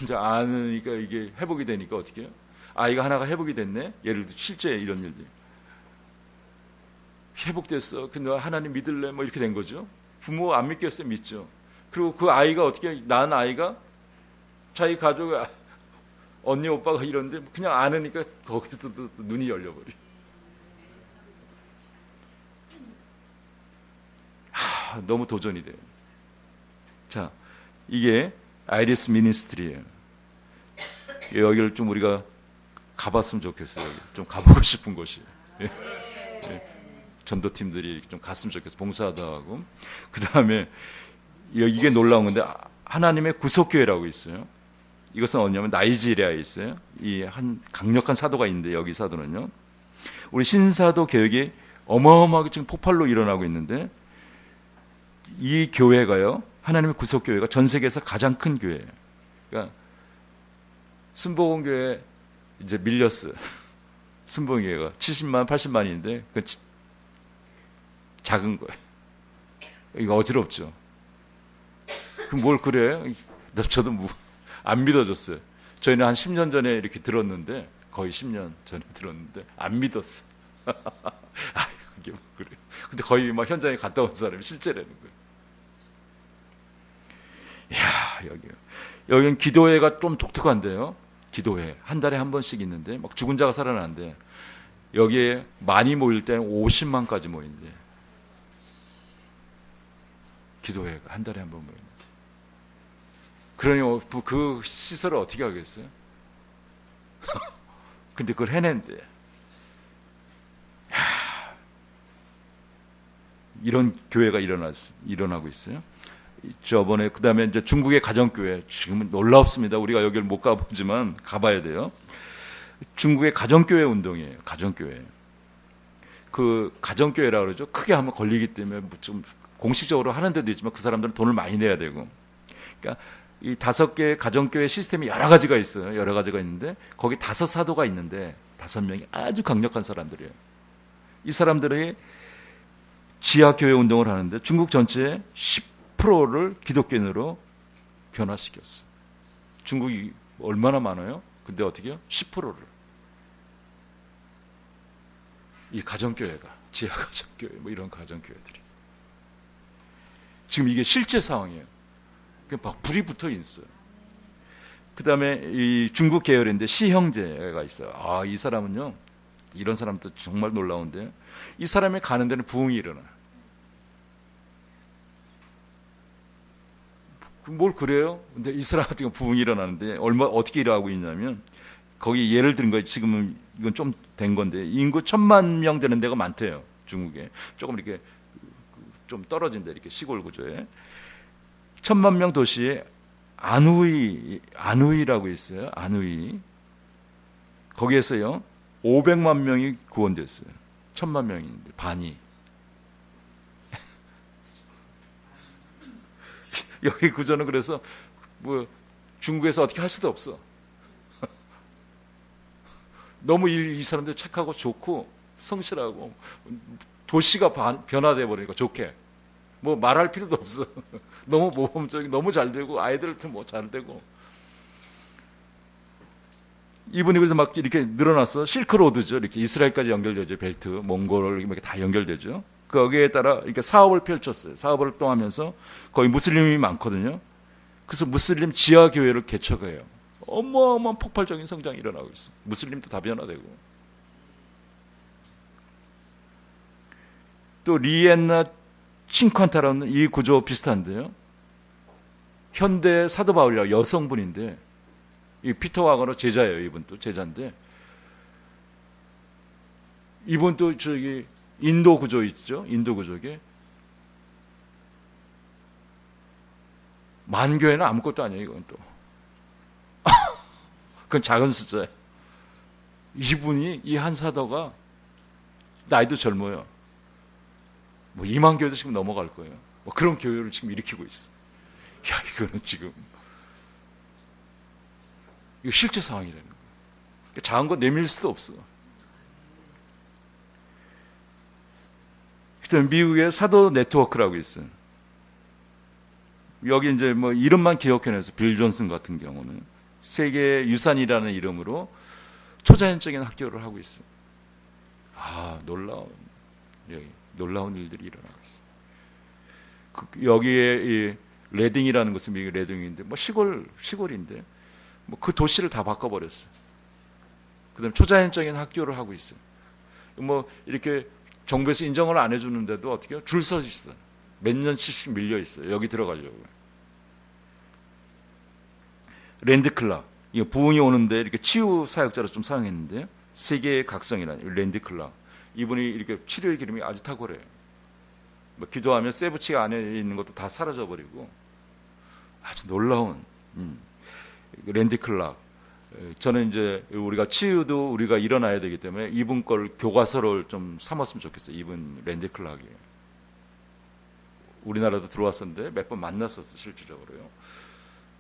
이제 아니까 이게 회복이 되니까 어떻게 해요? 아이가 하나가 회복이 됐네. 예를 들어 실제 이런 일들. 회복됐어. 근데 하나님 믿을래? 뭐 이렇게 된 거죠. 부모 안 믿겠어요? 믿죠. 그리고 그 아이가 어떻게, 낳은 아이가 자기 가족, 언니 오빠가 이런데 그냥 아느니까 거기서도 눈이 열려버려. 너무 도전이 돼요. 자, 이게 아이리스 미니스트리예요. 여기를 좀 우리가 가봤으면 좋겠어요. 여기. 좀 가보고 싶은 곳이에요. 전도팀들이 좀 갔으면 좋겠어요. 봉사도 하고. 그 다음에 이게 놀라운 건데 하나님의 구속교회라고 있어요. 이것은 어디냐면 나이지리아에 있어요. 이 한 강력한 사도가 있는데, 여기 사도는요, 우리 신사도 개혁이 어마어마하게 지금 폭발로 일어나고 있는데, 이 교회가요, 하나님의 구속교회가 전 세계에서 가장 큰 교회예요. 그러니까 순복음교회 이제 밀렸어요. 순복음교회가 70만, 80만인데 작은 거예요. 이거 어지럽죠. 그럼 뭘 그래? 저도 안 믿어졌어요. 저희는 한 10년 전에 이렇게 들었는데, 거의 10년 전에 들었는데 안 믿었어. 그게 뭐 그래. 근데 거의 막 현장에 갔다 온 사람이 실제라는 거예요. 이야, 여기는 기도회가 좀 독특한데요. 기도회 한 달에 한 번씩 있는데 막 죽은 자가 살아나는데, 여기에 많이 모일 때는 50만까지 모이는데, 기도회가 한 달에 한 번 모이는데, 그러니 그 시설을 어떻게 하겠어요? 근데 그걸 해낸대. 이런 교회가 일어나고 있어요. 저번에 그 다음에 이제 중국의 가정교회, 지금은 놀랍습니다. 우리가 여기를 못 가보지만 가봐야 돼요. 중국의 가정교회 운동이에요. 가정교회. 그 가정교회라 그러죠. 크게 하면 걸리기 때문에 좀 공식적으로 하는 데도 있지만 그 사람들은 돈을 많이 내야 되고. 그러니까 이 5개의 가정교회 시스템이 여러 가지가 있어요. 여러 가지가 있는데 거기 5 사도가 있는데 5명이 아주 강력한 사람들이에요. 이 사람들이 지하교회 운동을 하는데 중국 전체의 10%를 기독교인으로 변화시켰어요. 중국이 얼마나 많아요? 근데 어떻게 해요? 10%를. 이 가정교회가, 지하 가정교회, 뭐 이런 가정교회들이. 지금 이게 실제 상황이에요. 막 불이 붙어 있어요. 그 다음에 이 중국 계열인데 시형제가 있어요. 아, 이 사람은요, 이런 사람도 정말 놀라운데, 이 사람이 가는 데는 부흥이 일어나요. 뭘 그래요? 근데 이 사람 같은 경우 부흥이 일어나는데 어떻게 일하고 있냐면, 거기 예를 들은 거 지금은 이건 좀 된 건데, 인구 1,000만 명 되는 데가 많대요. 중국에. 조금 이렇게 좀 떨어진 데, 이렇게 시골 구조에. 1,000만 명 도시에 안후이라고 있어요. 안후이. 거기에서요, 500만 명이 구원됐어요. 1,000만 명인데, 반이. 여기 구조는 그래서 뭐 중국에서 어떻게 할 수도 없어. 너무 이 사람들 착하고 좋고 성실하고 도시가 변화돼 버리니까 좋게 뭐 말할 필요도 없어. 너무 모범적이고 너무 잘 되고 아이들한테 뭐 잘 되고. 이분이 그래서 막 이렇게 늘어났어. 실크로드죠. 이렇게 이스라엘까지 연결되죠. 벨트, 몽골 이렇게 다 연결되죠. 거기에 따라 이렇게 사업을 펼쳤어요. 사업을 또 하면서 거기 무슬림이 많거든요. 그래서 무슬림 지하 교회를 개척해요. 어마어마한 폭발적인 성장이 일어나고 있어요. 무슬림도 다 변화되고. 또 리엔나 칭칸타라는 이 구조 비슷한데요. 현대 사도 바울이라고 여성분인데, 이 피터 와거너 제자예요. 이분도 제자인데, 이분도 저기 인도 구조 있죠. 인도 구조에 만교회는 아무것도 아니에요. 이건 또 그건 작은 숫자예요. 이분이 이 한 사도가 나이도 젊어요. 뭐 2만 교회도 지금 넘어갈 거예요. 뭐 그런 교회를 지금 일으키고 있어. 야, 이거는 지금 이거 실제 상황이라는 거예요. 작은 거 내밀 수도 없어. 그다음에 미국의 사도 네트워크라고 있어요. 여기 이제 뭐 이름만 기억해내서 빌 존슨 같은 경우는 세계 유산이라는 이름으로 초자연적인 학교를 하고 있어요. 아, 놀라운 일들이 일어나고 있어요. 여기에 이 레딩이라는 것은 미국 레딩인데 뭐 시골인데 뭐 그 도시를 다 바꿔버렸어요. 그다음에 초자연적인 학교를 하고 있어요. 뭐 이렇게 정부에서 인정을 안 해주는데도 어떻게 줄 서 있어요. 몇 년씩 밀려 있어요. 여기 들어가려고. 랜드클락, 이거 부흥이 오는데 이렇게 치유 사역자로 좀 사용했는데, 세계의 각성이라는 랜드클락, 이분이 이렇게 치료의 기름이 아주 탁월해요. 뭐 기도하면 세부치가 안에 있는 것도 다 사라져 버리고 아주 놀라운 랜드클락. 저는 이제 우리가 치유도 우리가 일어나야 되기 때문에 이분 걸 교과서를 좀 삼았으면 좋겠어요. 이분 랜드클락이 우리나라도 들어왔었는데 몇 번 만났었어요. 실질적으로요.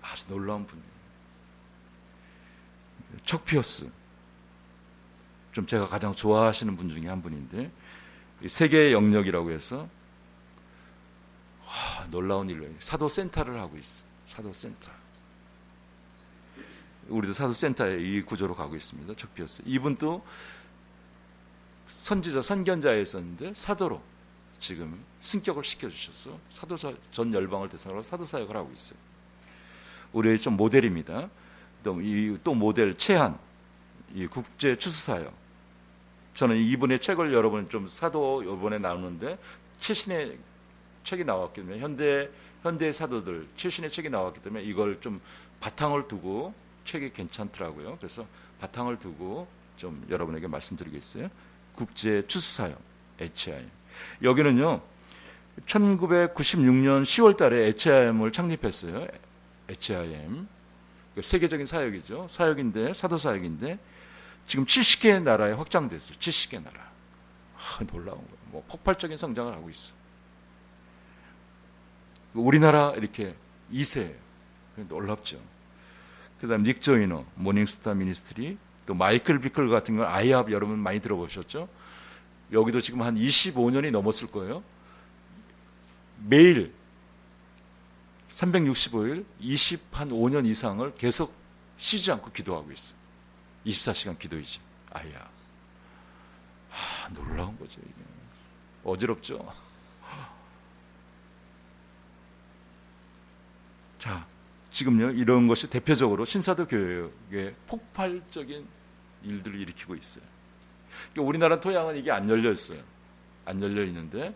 아주 놀라운 분이에요. 척 피어스, 좀 제가 가장 좋아하시는 분 중에 한 분인데, 세계의 영역이라고 해서 놀라운 일로 사도 센터를 하고 있어요. 사도 센터. 우리도 사도 센터에 이 구조로 가고 있습니다. 척 피어스. 이분도 선지자, 선견자였었는데 사도로 지금 승격을 시켜주셔서 사도 전 열방을 대상으로 사도 사역을 하고 있어요. 우리의 좀 모델입니다. 또 모델 최한, 이 국제 추수사역. 저는 이분의 책을 여러분 좀 사도 이번에 나오는데 최신의 책이 나왔기 때문에 현대 사도들 최신의 책이 나왔기 때문에 이걸 좀 바탕을 두고 책이 괜찮더라고요. 그래서 바탕을 두고 좀 여러분에게 말씀드리겠어요. 국제 추수사역 HIM. 여기는요 1996년 10월 달에 HIM을 창립했어요. HIM. 세계적인 사역이죠. 사역인데, 사도 사역인데, 지금 70개 나라에 확장됐어요. 70개 나라. 놀라운 거예요. 뭐 폭발적인 성장을 하고 있어. 우리나라 이렇게 2세. 놀랍죠. 그 다음 닉 조이너, 모닝스타 미니스트리, 또 마이클 비클 같은 건 아이합 여러분 많이 들어보셨죠? 여기도 지금 한 25년이 넘었을 거예요. 매일 365일 25년 이상을 계속 쉬지 않고 기도하고 있어요. 24시간 기도이지. 아야. 놀라운 거죠. 이게. 어지럽죠. 자, 지금요 이런 것이 대표적으로 신사도 교육의 폭발적인 일들을 일으키고 있어요. 그러니까 우리나라 토양은 이게 안 열려 있어요. 안 열려 있는데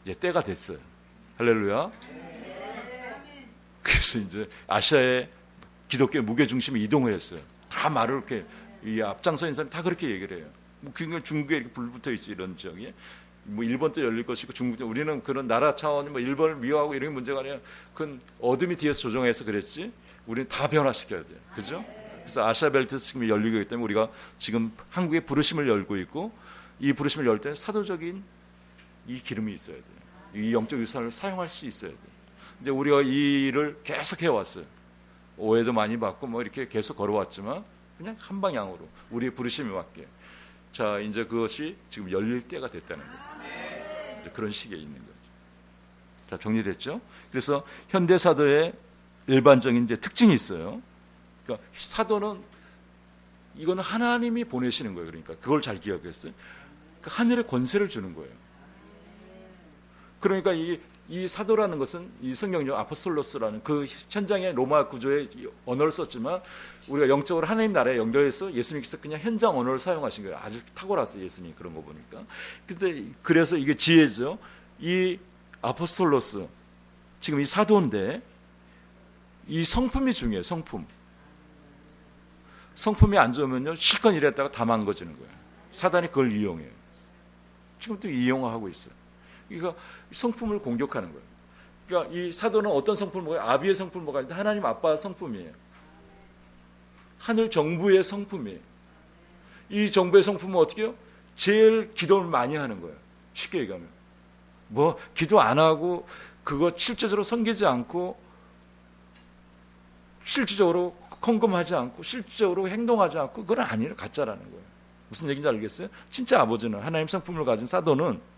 이제 때가 됐어요. 할렐루야. 그래서 이제 아시아의 기독교 무게 중심이 이동을 했어요. 다 말을 이렇게 이 앞장서 있는 사람이 다 그렇게 얘기를 해요. 뭐 중국에 이렇게 불 붙어 있지 이런 지역에. 뭐 일본도 열릴 것이고 중국도 우리는 그런 나라 차원이 뭐 일본을 미워하고 이런 문제가 아니라 그건 어둠이 뒤에서 조종해서 그랬지. 우리는 다 변화시켜야 돼요. 그죠? 그래서 아시아 벨트에서 지금 열리고 있기 때문에 우리가 지금 한국의 부르심을 열고 있고 이 부르심을 열 때 사도적인 이 기름이 있어야 돼요. 이 영적 유산을 사용할 수 있어야 돼요. 근데 우리가 이 일을 계속 해왔어요. 오해도 많이 받고 뭐 이렇게 계속 걸어왔지만 그냥 한 방향으로 우리의 부르심에 맞게. 자, 이제 그것이 지금 열릴 때가 됐다는 거예요. 이제 그런 시기에 있는 거죠. 자, 정리됐죠? 그래서 현대 사도의 일반적인 이제 특징이 있어요. 그러니까 사도는 이거는 하나님이 보내시는 거예요. 그러니까 그걸 잘 기억했어요. 그러니까 하늘의 권세를 주는 거예요. 그러니까 이 사도라는 것은 이 성경적 아포스톨로스라는 그 현장의 로마 구조의 언어를 썼지만 우리가 영적으로 하나님 나라에 연결해서 예수님께서 그냥 현장 언어를 사용하신 거예요. 아주 탁월하세요, 예수님 그런 거 보니까. 그래서 이게 지혜죠. 이 아포스톨로스 지금 이 사도인데 이 성품이 중요해요. 성품이 안 좋으면요 실컷 일했다가 다 망가지는 거예요. 사단이 그걸 이용해요. 지금도 이용하고 있어요. 그러니까 성품을 공격하는 거예요. 그러니까 이 사도는 어떤 성품을 먹어요? 아비의 성품을 먹어야 되는데 하나님 아빠의 성품이에요. 하늘 정부의 성품이에요. 이 정부의 성품은 어떻게 해요? 제일 기도를 많이 하는 거예요. 쉽게 얘기하면. 뭐 기도 안 하고 그거 실제적으로 섬기지 않고 실질적으로 헌금하지 않고 실질적으로 행동하지 않고 그건 아니에요. 가짜라는 거예요. 무슨 얘기인지 알겠어요? 진짜 아버지는 하나님 성품을 가진 사도는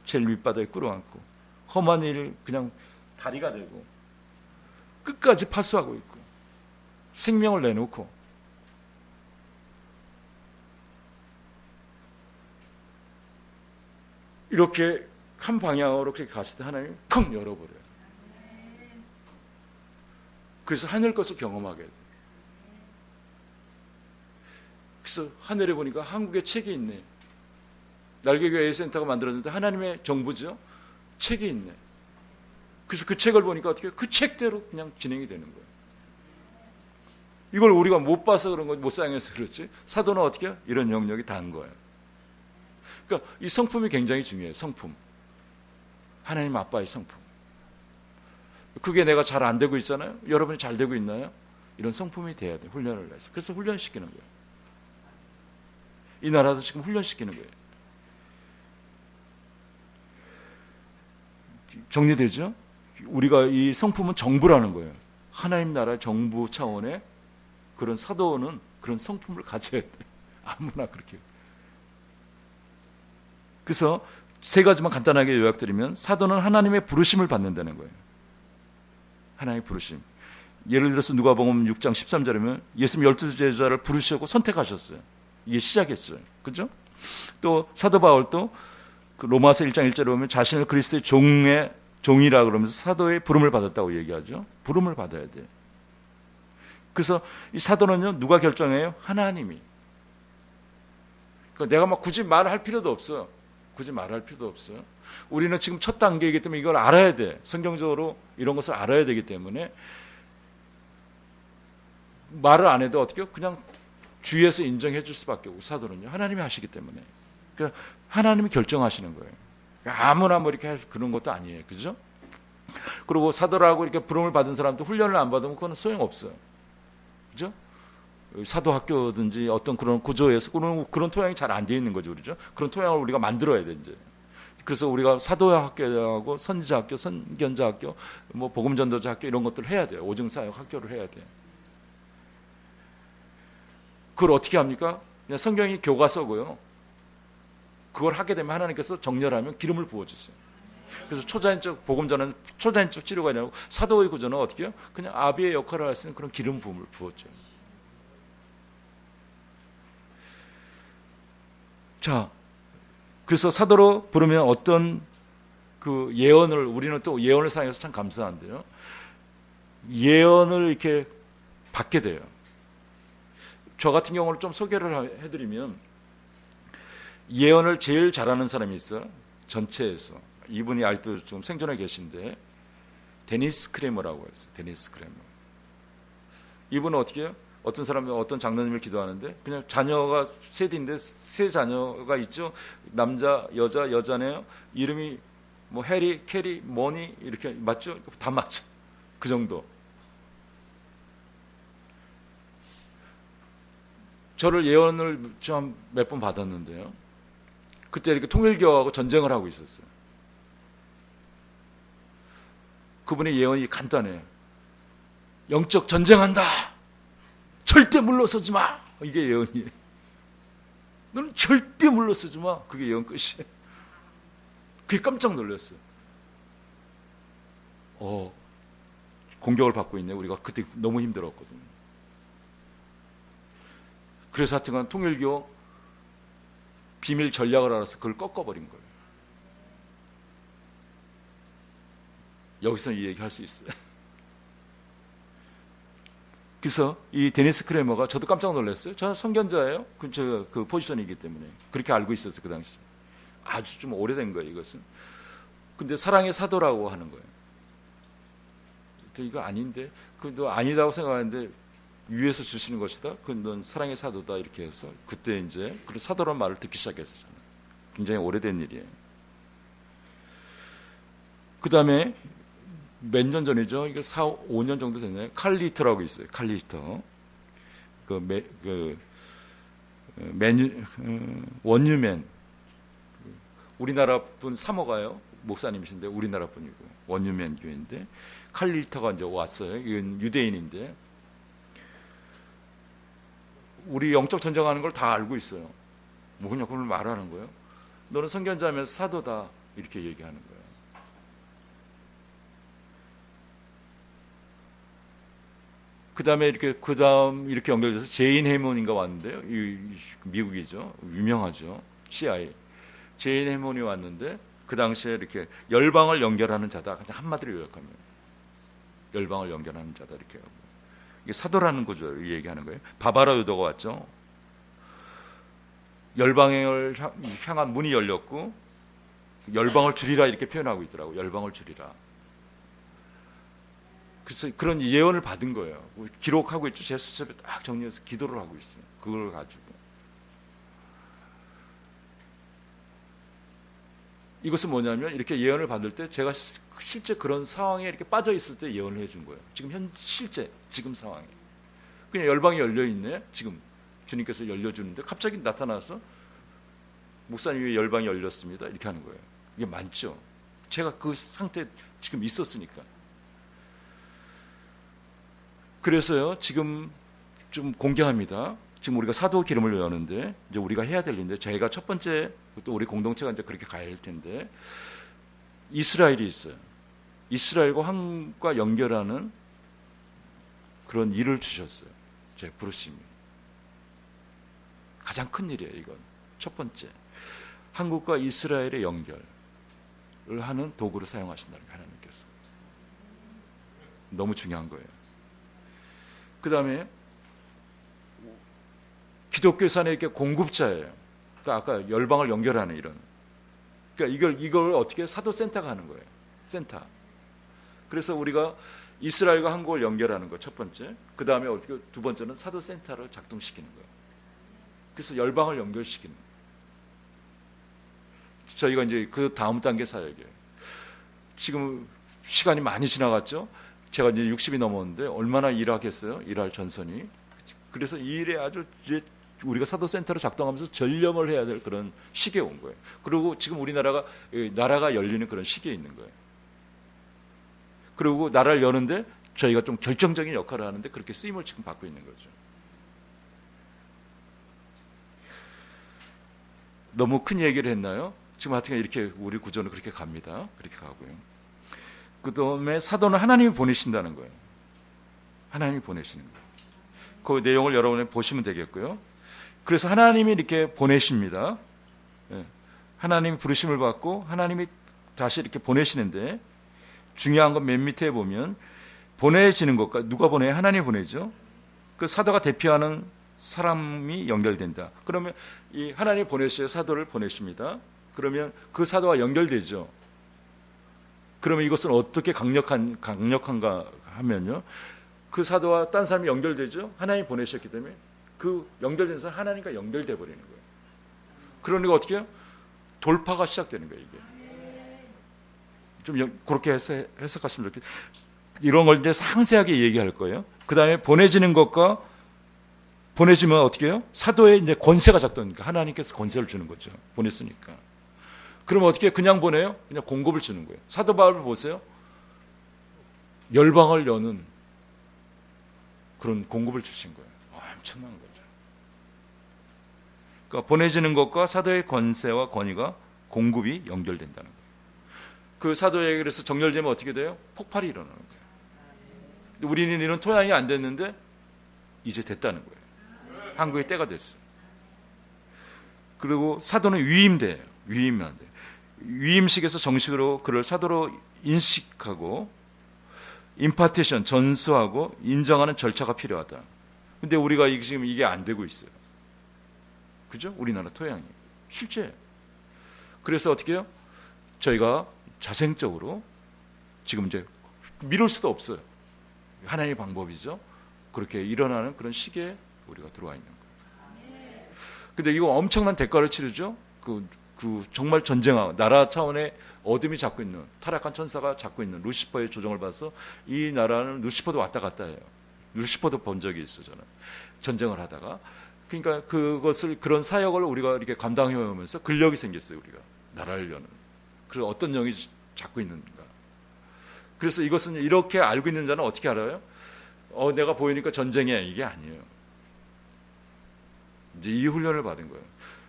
제일 밑바닥에 끌어안고 험한 일을 그냥 다리가 되고 끝까지 파수하고 있고 생명을 내놓고 이렇게 한 방향으로 그렇게 갔을 때 하나님이 펑 열어버려요. 그래서 하늘 것을 경험하게 돼요. 그래서 하늘에 보니까 한국에 책이 있네. 날개교회 A센터가 만들어졌는데 하나님의 정부죠. 책이 있네. 그래서 그 책을 보니까 어떻게 그 책대로 그냥 진행이 되는 거예요. 이걸 우리가 못 봐서 그런 거지, 못 사용해서 그렇지. 사도는 어떻게 해요? 이런 영역이 단 거예요. 그러니까 이 성품이 굉장히 중요해요. 성품. 하나님 아빠의 성품. 그게 내가 잘 안 되고 있잖아요. 여러분이 잘 되고 있나요? 이런 성품이 돼야 돼요. 훈련을 해서. 그래서 훈련시키는 거예요. 이 나라도 지금 훈련시키는 거예요. 정리되죠? 우리가 이 성품은 정부라는 거예요. 하나님 나라 정부 차원의 그런 사도는 그런 성품을 가져야 돼. 아무나 그렇게. 그래서 세 가지만 간단하게 요약드리면 사도는 하나님의 부르심을 받는다는 거예요. 하나님의 부르심. 예를 들어서 누가복음 6장 13절이면 예수님 12제자를 부르시고 선택하셨어요. 이게 시작했어요. 그죠? 또 사도 바울도 그 로마서 1장 1절에 보면 자신을 그리스도의 종이라 그러면서 사도의 부름을 받았다고 얘기하죠. 부름을 받아야 돼요. 그래서 이 사도는요 누가 결정해요? 하나님이. 그러니까 내가 막 굳이 말할 필요도 없어요. 굳이 말할 필요도 없어요. 우리는 지금 첫 단계이기 때문에 이걸 알아야 돼. 성경적으로 이런 것을 알아야 되기 때문에 말을 안 해도 어떻게 해요? 그냥 주위에서 인정해 줄 수밖에 없고 사도는요 하나님이 하시기 때문에. 그러니까 하나님이 결정하시는 거예요. 그러니까 아무나 뭐 이렇게 그런 것도 아니에요. 그죠? 그리고 사도라고 이렇게 부름을 받은 사람도 훈련을 안 받으면 그건 소용없어요. 그죠? 사도학교든지 어떤 그런 구조에서 그런 토양이 잘 안 돼 있는 거죠. 그렇죠? 그런 토양을 우리가 만들어야 돼, 이제. 그래서 우리가 사도학교하고 선지자학교, 선견자학교, 뭐 복음전도자학교 이런 것들을 해야 돼요. 오증사역 학교를 해야 돼요. 그걸 어떻게 합니까? 그냥 성경이 교과서고요. 그걸 하게 되면 하나님께서 정렬하면 기름을 부어주세요. 그래서 초자연적 복음전은 초자연적 치료가 아니고 사도의 구조는 어떻게 해요? 그냥 아비의 역할을 할 수 있는 그런 기름 부음을 부었죠. 자, 그래서 사도로 부르면 어떤 그 예언을, 우리는 또 예언을 사용해서 참 감사한데요. 예언을 이렇게 받게 돼요. 저 같은 경우를 좀 소개를 해드리면, 예언을 제일 잘하는 사람이 있어요. 전체에서. 이분이 아직도 좀 생존해 계신데, 데니스 크레머라고 했어요. 데니스 크레머. 이분은 어떻게 해요? 어떤 사람이 어떤 장로님을 기도하는데 그냥 자녀가 셋인데 세 자녀가 있죠. 남자, 여자네요. 이름이 뭐 해리, 캐리, 머니 이렇게 맞죠? 다 맞죠. 그 정도. 저를 예언을 좀 몇 번 받았는데요. 그때 이렇게 통일교하고 전쟁을 하고 있었어요. 그분의 예언이 간단해요. 영적 전쟁한다. 절대 물러서지 마. 이게 예언이에요. 너는 절대 물러서지 마. 그게 예언 끝이에요. 그게 깜짝 놀랐어요. 공격을 받고 있네. 우리가 그때 너무 힘들었거든요. 그래서 하여튼간 통일교 비밀 전략을 알아서 그걸 꺾어버린 거예요. 여기서 이 얘기 할 수 있어요. 그래서 이 데니스 크레머가 저도 깜짝 놀랐어요. 저는 선견자예요. 그 포지션이기 때문에 그렇게 알고 있었어요. 그 당시 아주 좀 오래된 거예요. 이것은. 근데 사랑의 사도라고 하는 거예요. 이거 아닌데, 너 아니라고 생각하는데 위에서 주시는 것이다. 넌 사랑의 사도다 이렇게 해서 그때 이제 그런 사도란 말을 듣기 시작했어요. 굉장히 오래된 일이에요. 그 다음에 몇 년 전이죠. 이게 4, 5년 정도 됐나요? 칼리터라고 있어요. 칼리터. 원유맨. 우리나라 분 사모가요. 목사님이신데 우리나라 분이고 원유맨 교회인데 칼리터가 이제 왔어요. 이건 유대인인데 우리 영적 전쟁하는 걸 다 알고 있어요. 뭐 그냥 그걸 말하는 거예요. 너는 선견자면서 사도다 이렇게 얘기하는 거예요. 그 다음에 이렇게 연결돼서 제인 해몬인가 왔는데요. 미국이죠. 유명하죠. CIA. 제인 해몬이 왔는데 그 당시에 이렇게 열방을 연결하는 자다. 그냥 한마디로 요약하면 열방을 연결하는 자다 이렇게 하고 이게 사도라는 구조를 얘기하는 거예요. 바바라 유도가 왔죠. 열방을 향한 문이 열렸고 열방을 줄이라 이렇게 표현하고 있더라고요. 열방을 줄이라. 그래서 그런 예언을 받은 거예요. 기록하고 있죠. 제 수첩에 딱 정리해서 기도를 하고 있어요. 그걸 가지고. 이것은 뭐냐면 이렇게 예언을 받을 때 제가 실제 그런 상황에 이렇게 빠져 있을 때 예언을 해준 거예요. 실제 지금 상황에. 그냥 열방이 열려 있네. 지금 주님께서 열려주는데 갑자기 나타나서 목사님 왜 열방이 열렸습니다. 이렇게 하는 거예요. 이게 많죠. 제가 그 상태에 지금 있었으니까. 그래서요, 지금 좀 공개합니다. 지금 우리가 사도 기름을 여는데, 이제 우리가 해야 될 일인데, 저희가 첫 번째, 또 우리 공동체가 이제 그렇게 가야 할 텐데, 이스라엘이 있어요. 이스라엘과 한국과 연결하는 그런 일을 주셨어요. 제 부르심이. 가장 큰 일이에요, 이건. 첫 번째. 한국과 이스라엘의 연결을 하는 도구를 사용하신다는 게 하나님께서. 너무 중요한 거예요. 그 다음에 기독교 산에 이렇게 공급자예요. 그러니까 아까 열방을 연결하는 이런. 그러니까 이걸 어떻게 사도센터가 하는 거예요. 센터. 그래서 우리가 이스라엘과 한국을 연결하는 거 첫 번째. 그 다음에 어떻게 두 번째는 사도센터를 작동시키는 거예요. 그래서 열방을 연결시키는 거예요. 저희가 이제 그 다음 단계 사역이에요. 지금 시간이 많이 지나갔죠. 제가 이제 60이 넘었는데 얼마나 일하겠어요? 일할 전선이. 그래서 이 일에 아주 이제 우리가 사도센터를 작동하면서 전념을 해야 될 그런 시기에 온 거예요. 그리고 지금 우리나라가 나라가 열리는 그런 시기에 있는 거예요. 그리고 나라를 여는데 저희가 좀 결정적인 역할을 하는데 그렇게 쓰임을 지금 받고 있는 거죠. 너무 큰 얘기를 했나요? 지금 하여튼 이렇게 우리 구조는 그렇게 갑니다. 그렇게 가고요. 그 다음에 사도는 하나님이 보내신다는 거예요. 하나님이 보내시는 거예요. 그 내용을 여러분이 보시면 되겠고요. 그래서 하나님이 이렇게 보내십니다. 하나님이 부르심을 받고 하나님이 다시 이렇게 보내시는데, 중요한 건 맨 밑에 보면 보내지는 것과 누가 보내요? 하나님이 보내죠. 그 사도가 대표하는 사람이 연결된다. 그러면 이 하나님이 보내셔야 사도를 보내십니다. 그러면 그 사도와 연결되죠. 그러면 이것은 어떻게 강력한가 하면요, 그 사도와 딴 사람이 연결되죠. 하나님이 보내셨기 때문에 그 연결된 사람 하나님과 연결돼 버리는 거예요. 그러니까 어떻게 해요? 돌파가 시작되는 거예요. 이게 좀 그렇게 해석하시면 좋겠어요. 이런 걸 이제 상세하게 얘기할 거예요. 그 다음에 보내지는 것과, 보내지면 어떻게 해요? 사도의 이제 권세가 작동하니까 하나님께서 권세를 주는 거죠. 보냈으니까. 그러면 어떻게 해요? 그냥 보내요? 그냥 공급을 주는 거예요. 사도 바울을 보세요. 열방을 여는 그런 공급을 주신 거예요. 엄청난 거죠. 그러니까 보내지는 것과 사도의 권세와 권위가, 공급이 연결된다는 거예요. 그 사도에게 그래서 정렬되면 어떻게 돼요? 폭발이 일어나는 거예요. 우리는 이런 토양이 안 됐는데 이제 됐다는 거예요. 한국의 때가 됐어요. 그리고 사도는 위임돼요. 위임이 안 돼요. 위임식에서 정식으로 그를 사도로 인식하고 임파테이션, 전수하고 인정하는 절차가 필요하다. 근데 우리가 지금 이게 안 되고 있어요. 그죠? 우리나라 토양이. 실제. 그래서 어떻게 해요? 저희가 자생적으로 지금 이제 미룰 수도 없어요. 하나님의 방법이죠. 그렇게 일어나는 그런 시기에 우리가 들어와 있는 거예요. 근데 이거 엄청난 대가를 치르죠. 그 정말 전쟁하고 나라 차원의 어둠이 잡고 있는, 타락한 천사가 잡고 있는 루시퍼의 조정을 받아서 이 나라는, 루시퍼도 왔다 갔다 해요. 루시퍼도 본 적이 있어, 저는. 전쟁을 하다가. 그러니까 그런 사역을 우리가 이렇게 감당해 오면서 근력이 생겼어요, 우리가. 나라를 여는. 그래서 어떤 영이 잡고 있는가. 그래서 이것은 이렇게 알고 있는 자는 어떻게 알아요? 내가 보이니까 전쟁해. 이게 아니에요. 이제 이 훈련을 받은 거예요.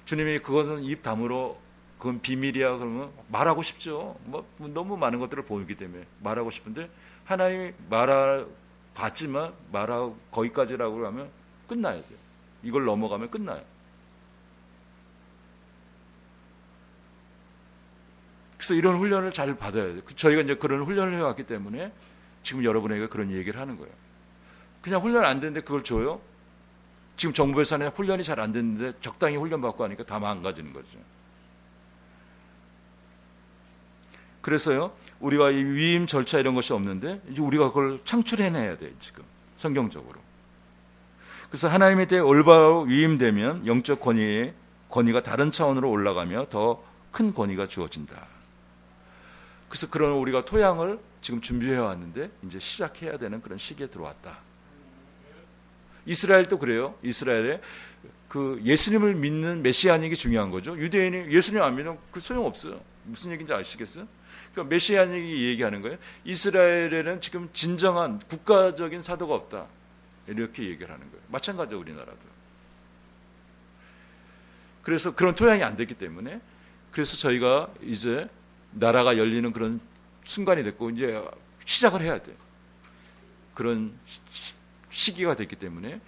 주님이 그것은 입 다물어, 그건 비밀이야 그러면 말하고 싶죠. 너무 많은 것들을 보이기 때문에 말하고 싶은데, 하나님이 봤지만 말하고 거기까지라고 하면 끝나야 돼요. 이걸 넘어가면 끝나요. 그래서 이런 훈련을 잘 받아야 돼요. 저희가 이제 그런 훈련을 해왔기 때문에 지금 여러분에게 그런 얘기를 하는 거예요. 그냥 훈련 안 되는데 그걸 줘요? 지금 정부에서는 훈련이 잘 안 됐는데 적당히 훈련 받고 하니까 다 망가지는 거죠. 그래서요, 우리가 이 위임 절차 이런 것이 없는데 이제 우리가 그걸 창출해내야 돼요, 지금 성경적으로. 그래서 하나님의 때에 올바로 위임되면 영적 권위가 다른 차원으로 올라가며 더 큰 권위가 주어진다. 그래서 그런 우리가 토양을 지금 준비해 왔는데 이제 시작해야 되는 그런 시기에 들어왔다. 이스라엘도 그래요. 이스라엘에 그 예수님을 믿는 메시아닉이 중요한 거죠. 유대인이 예수님 안 믿으면 그 소용 없어요. 무슨 얘기인지 아시겠어요? 그러니까 메시아닉이 얘기하는 거예요. 이스라엘에는 지금 진정한 국가적인 사도가 없다. 이렇게 얘기를 하는 거예요. 마찬가지로 우리나라도. 그래서 그런 토양이 안 됐기 때문에, 그래서 저희가 이제 나라가 열리는 그런 순간이 됐고 이제 시작을 해야 돼요. 그런 시기가 됐기 때문에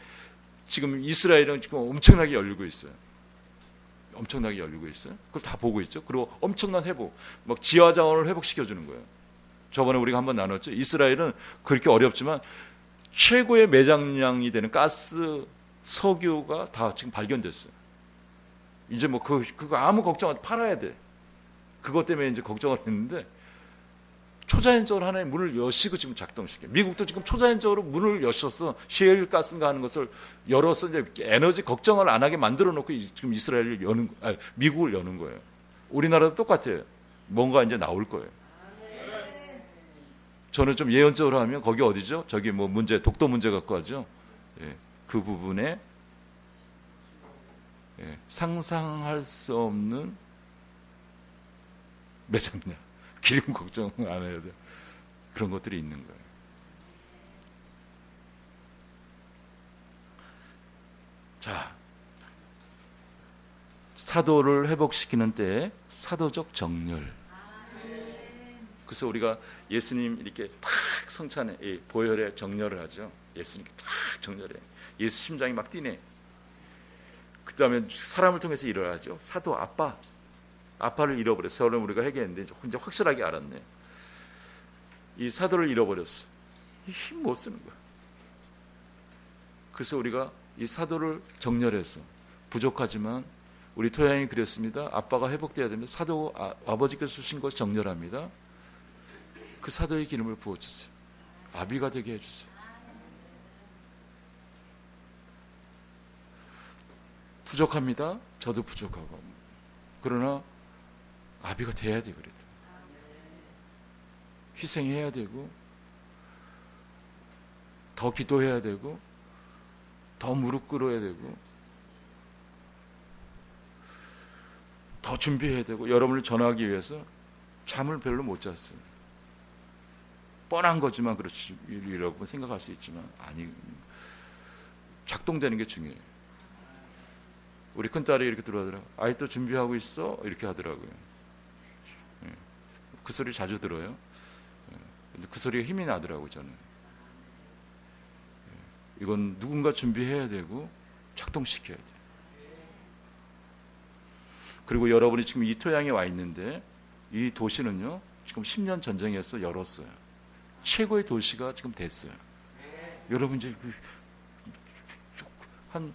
지금 이스라엘은 지금 엄청나게 열리고 있어요. 엄청나게 열리고 있어요. 그걸 다 보고 있죠. 그리고 엄청난 회복, 막 지하 자원을 회복시켜주는 거예요. 저번에 우리가 한번 나눴죠. 이스라엘은 그렇게 어렵지만 최고의 매장량이 되는 가스, 석유가 다 지금 발견됐어요. 이제 뭐 그거 아무 걱정 안, 팔아야 돼. 그것 때문에 이제 걱정을 했는데 초자연적으로 하나의 문을 여시고 지금 작동시켜요. 미국도 지금 초자연적으로 문을 여셔서 셰일 가스인가 하는 것을 열어서 이제 에너지 걱정을 안 하게 만들어 놓고 지금 이스라엘을 미국을 여는 거예요. 우리나라도 똑같아요. 뭔가 이제 나올 거예요. 저는 좀 예언적으로 하면 거기 어디죠? 저기 뭐 독도 문제 갖고 하죠. 예, 그 부분에 상상할 수 없는 매장량, 기름 걱정 안 해야 돼요. 그런 것들이 있는 거예요. 자, 사도를 회복시키는 때에 사도적 정렬. 그래서 우리가 예수님 이렇게 탁 성찬에 보혈에 정렬을 하죠. 예수님 탁 정렬해. 예수 심장이 막 뛰네. 그 다음에 사람을 통해서 일어나죠. 사도 아빠를 잃어버렸어. 저는 우리가 회개했는데 혼자 확실하게 알았네. 이 사도를 잃어버렸어. 힘 못 쓰는 거야. 그래서 우리가 이 사도를 정렬해서, 부족하지만 우리 토양이 그랬습니다. 아빠가 회복돼야 됩니다. 사도 아버지께서 주신 것 정렬합니다. 그 사도의 기름을 부어주세요. 아비가 되게 해주세요. 부족합니다. 저도 부족하고. 그러나 아비가 돼야 돼. 그래도 희생해야 되고, 더 기도해야 되고, 더 무릎 꿇어야 되고, 더 준비해야 되고. 여러분을 전하기 위해서 잠을 별로 못 잤어요. 뻔한 거지만 그렇지, 여러분 생각할 수 있지만 아니, 작동되는 게 중요해요. 우리 큰딸이 이렇게 들어가더라고요. 아직도 준비하고 있어? 이렇게 하더라고요. 그 소리 자주 들어요. 근데 그 소리가 힘이 나더라고요. 저는 이건 누군가 준비해야 되고 작동시켜야 돼요. 그리고 여러분이 지금 이 토양에 와 있는데, 이 도시는요 지금 10년 전쟁에서 열었어요. 최고의 도시가 지금 됐어요. 여러분 이제 한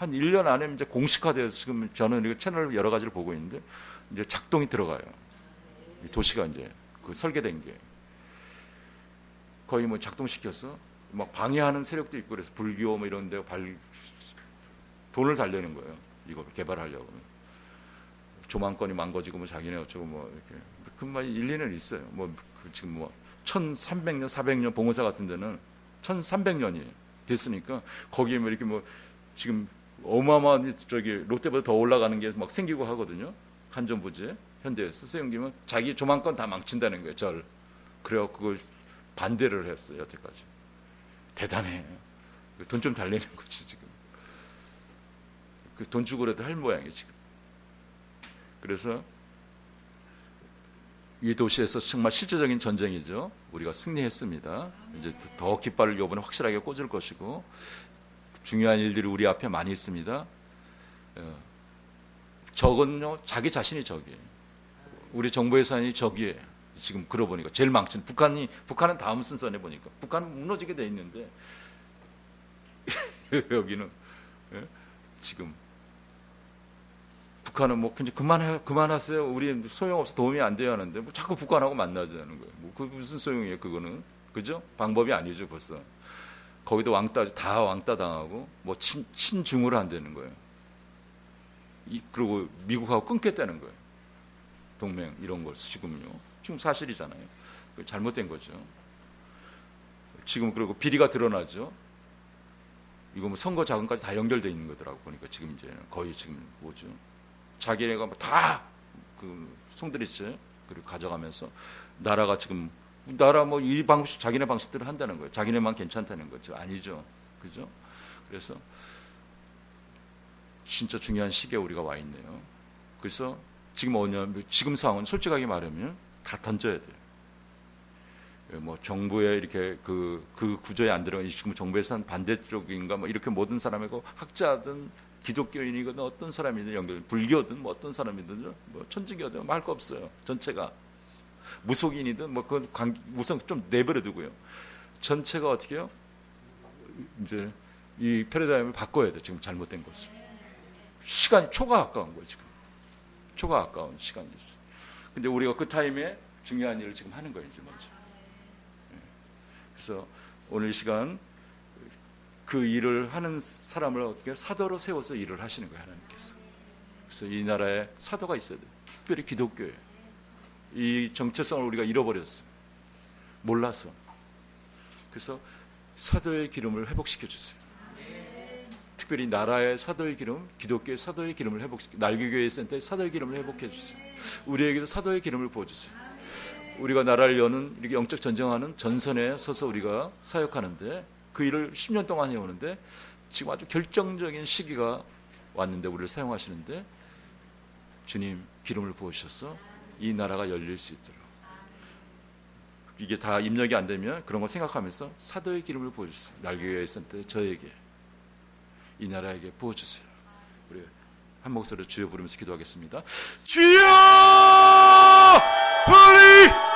1년 안에 이제 공식화돼서, 지금 저는 이 채널 여러 가지를 보고 있는데 이제 작동이 들어가요. 이 도시가 이제 그 설계된 게 거의 뭐 작동시켜서 막 방해하는 세력도 있고, 그래서 불교 뭐 이런 데 돈을 달려는 거예요. 이거 개발하려고. 조망권이 망가지고 뭐 자기네 어쩌고 뭐 이렇게 그 말 일리는 있어요. 뭐 지금 뭐 1300년 400년 봉오사 같은 데는 1300년이 됐으니까 거기에 뭐 이렇게 뭐 지금 어마어마한 저기 롯데보다 더 올라가는 게 막 생기고 하거든요. 한전부지 현대에서 세운기면 자기 조망권 다 망친다는 거예요. 절. 그래서 그걸 반대를 했어요. 여태까지. 대단해. 돈 좀 달래는 거지 지금. 그 돈 주고라도 할 모양이에요 지금. 그래서 이 도시에서 정말 실제적인 전쟁이죠. 우리가 승리했습니다. 이제 더 깃발을 이번에 확실하게 꽂을 것이고, 중요한 일들이 우리 앞에 많이 있습니다. 적은요 자기 자신이 적이에요. 우리 정보 예산이 적이에요. 지금 그러고 보니까 제일 망친 북한은 다음 순서네. 보니까 북한은 무너지게 돼 있는데 여기는 지금 북한은 뭐 그만하세요. 우리 소용없어, 도움이 안 돼야 하는데 뭐 자꾸 북한하고 만나자는 거예요. 뭐 그 무슨 소용이에요 그거는. 그죠? 방법이 아니죠 벌써. 거기도 다 왕따 당하고 뭐 친중을 한다는 거예요. 그리고 미국하고 끊겠다는 거예요. 동맹 이런 걸 지금요. 지금 사실이잖아요. 잘못된 거죠. 지금 그리고 비리가 드러나죠. 이거 뭐 선거 자금까지 다 연결돼 있는 거더라고 보니까 지금 이제 거의 지금 뭐죠. 자기네가 다 그 송두리째 그리고 가져가면서 나라가 지금 뭐 이 방식 자기네 방식대로 한다는 거예요. 자기네만 괜찮다는 거죠. 아니죠. 그죠? 그래서 진짜 중요한 시기에 우리가 와 있네요. 그래서 지금 상황은 솔직하게 말하면 다 던져야 돼요. 뭐 정부에 이렇게 그 구조에 안 들어가, 지금 정부에서 한 반대쪽인가 뭐 이렇게 모든 사람이고, 학자든 기독교인이든 어떤 사람이든 연결, 불교든 뭐 어떤 사람이든 뭐 천주교든 뭐 할 거 없어요. 전체가 무속인이든 뭐 그건 우선 좀 내버려 두고요. 전체가 어떻게 해요? 이제 이 패러다임을 바꿔야 돼. 지금 잘못된 것을. 시간이 초가 아까운 거예요. 지금 초가 아까운 시간이 있어요. 근데 우리가 그 타임에 중요한 일을 지금 하는 거예요. 이제 먼저. 그래서 오늘 이 시간 그 일을 하는 사람을 어떻게 사도로 세워서 일을 하시는 거예요. 하나님께서. 그래서 이 나라에 사도가 있어야 돼요. 특별히 기독교에. 이 정체성을 우리가 잃어버렸어요. 몰라서. 그래서 사도의 기름을 회복시켜 주세요. 특별히 나라의 사도의 기름, 기독교의 사도의 기름을 회복시켜, 날개교회 센터의 사도의 기름을 회복해 주세요. 우리에게도 사도의 기름을 부어주세요. 우리가 나라를 여는 이렇게 영적 전쟁하는 전선에 서서 우리가 사역하는데, 그 일을 10년 동안 해오는데 지금 아주 결정적인 시기가 왔는데 우리를 사용하시는데, 주님 기름을 부으셔서 이 나라가 열릴 수 있도록, 이게 다 입력이 안 되면 그런 거 생각하면서 사도의 기름을 부어주세요. 날교회에 있을 때 저에게, 이 나라에게 부어주세요. 우리 한 목소리로 주여 부르면서 기도하겠습니다. 주여! 홀리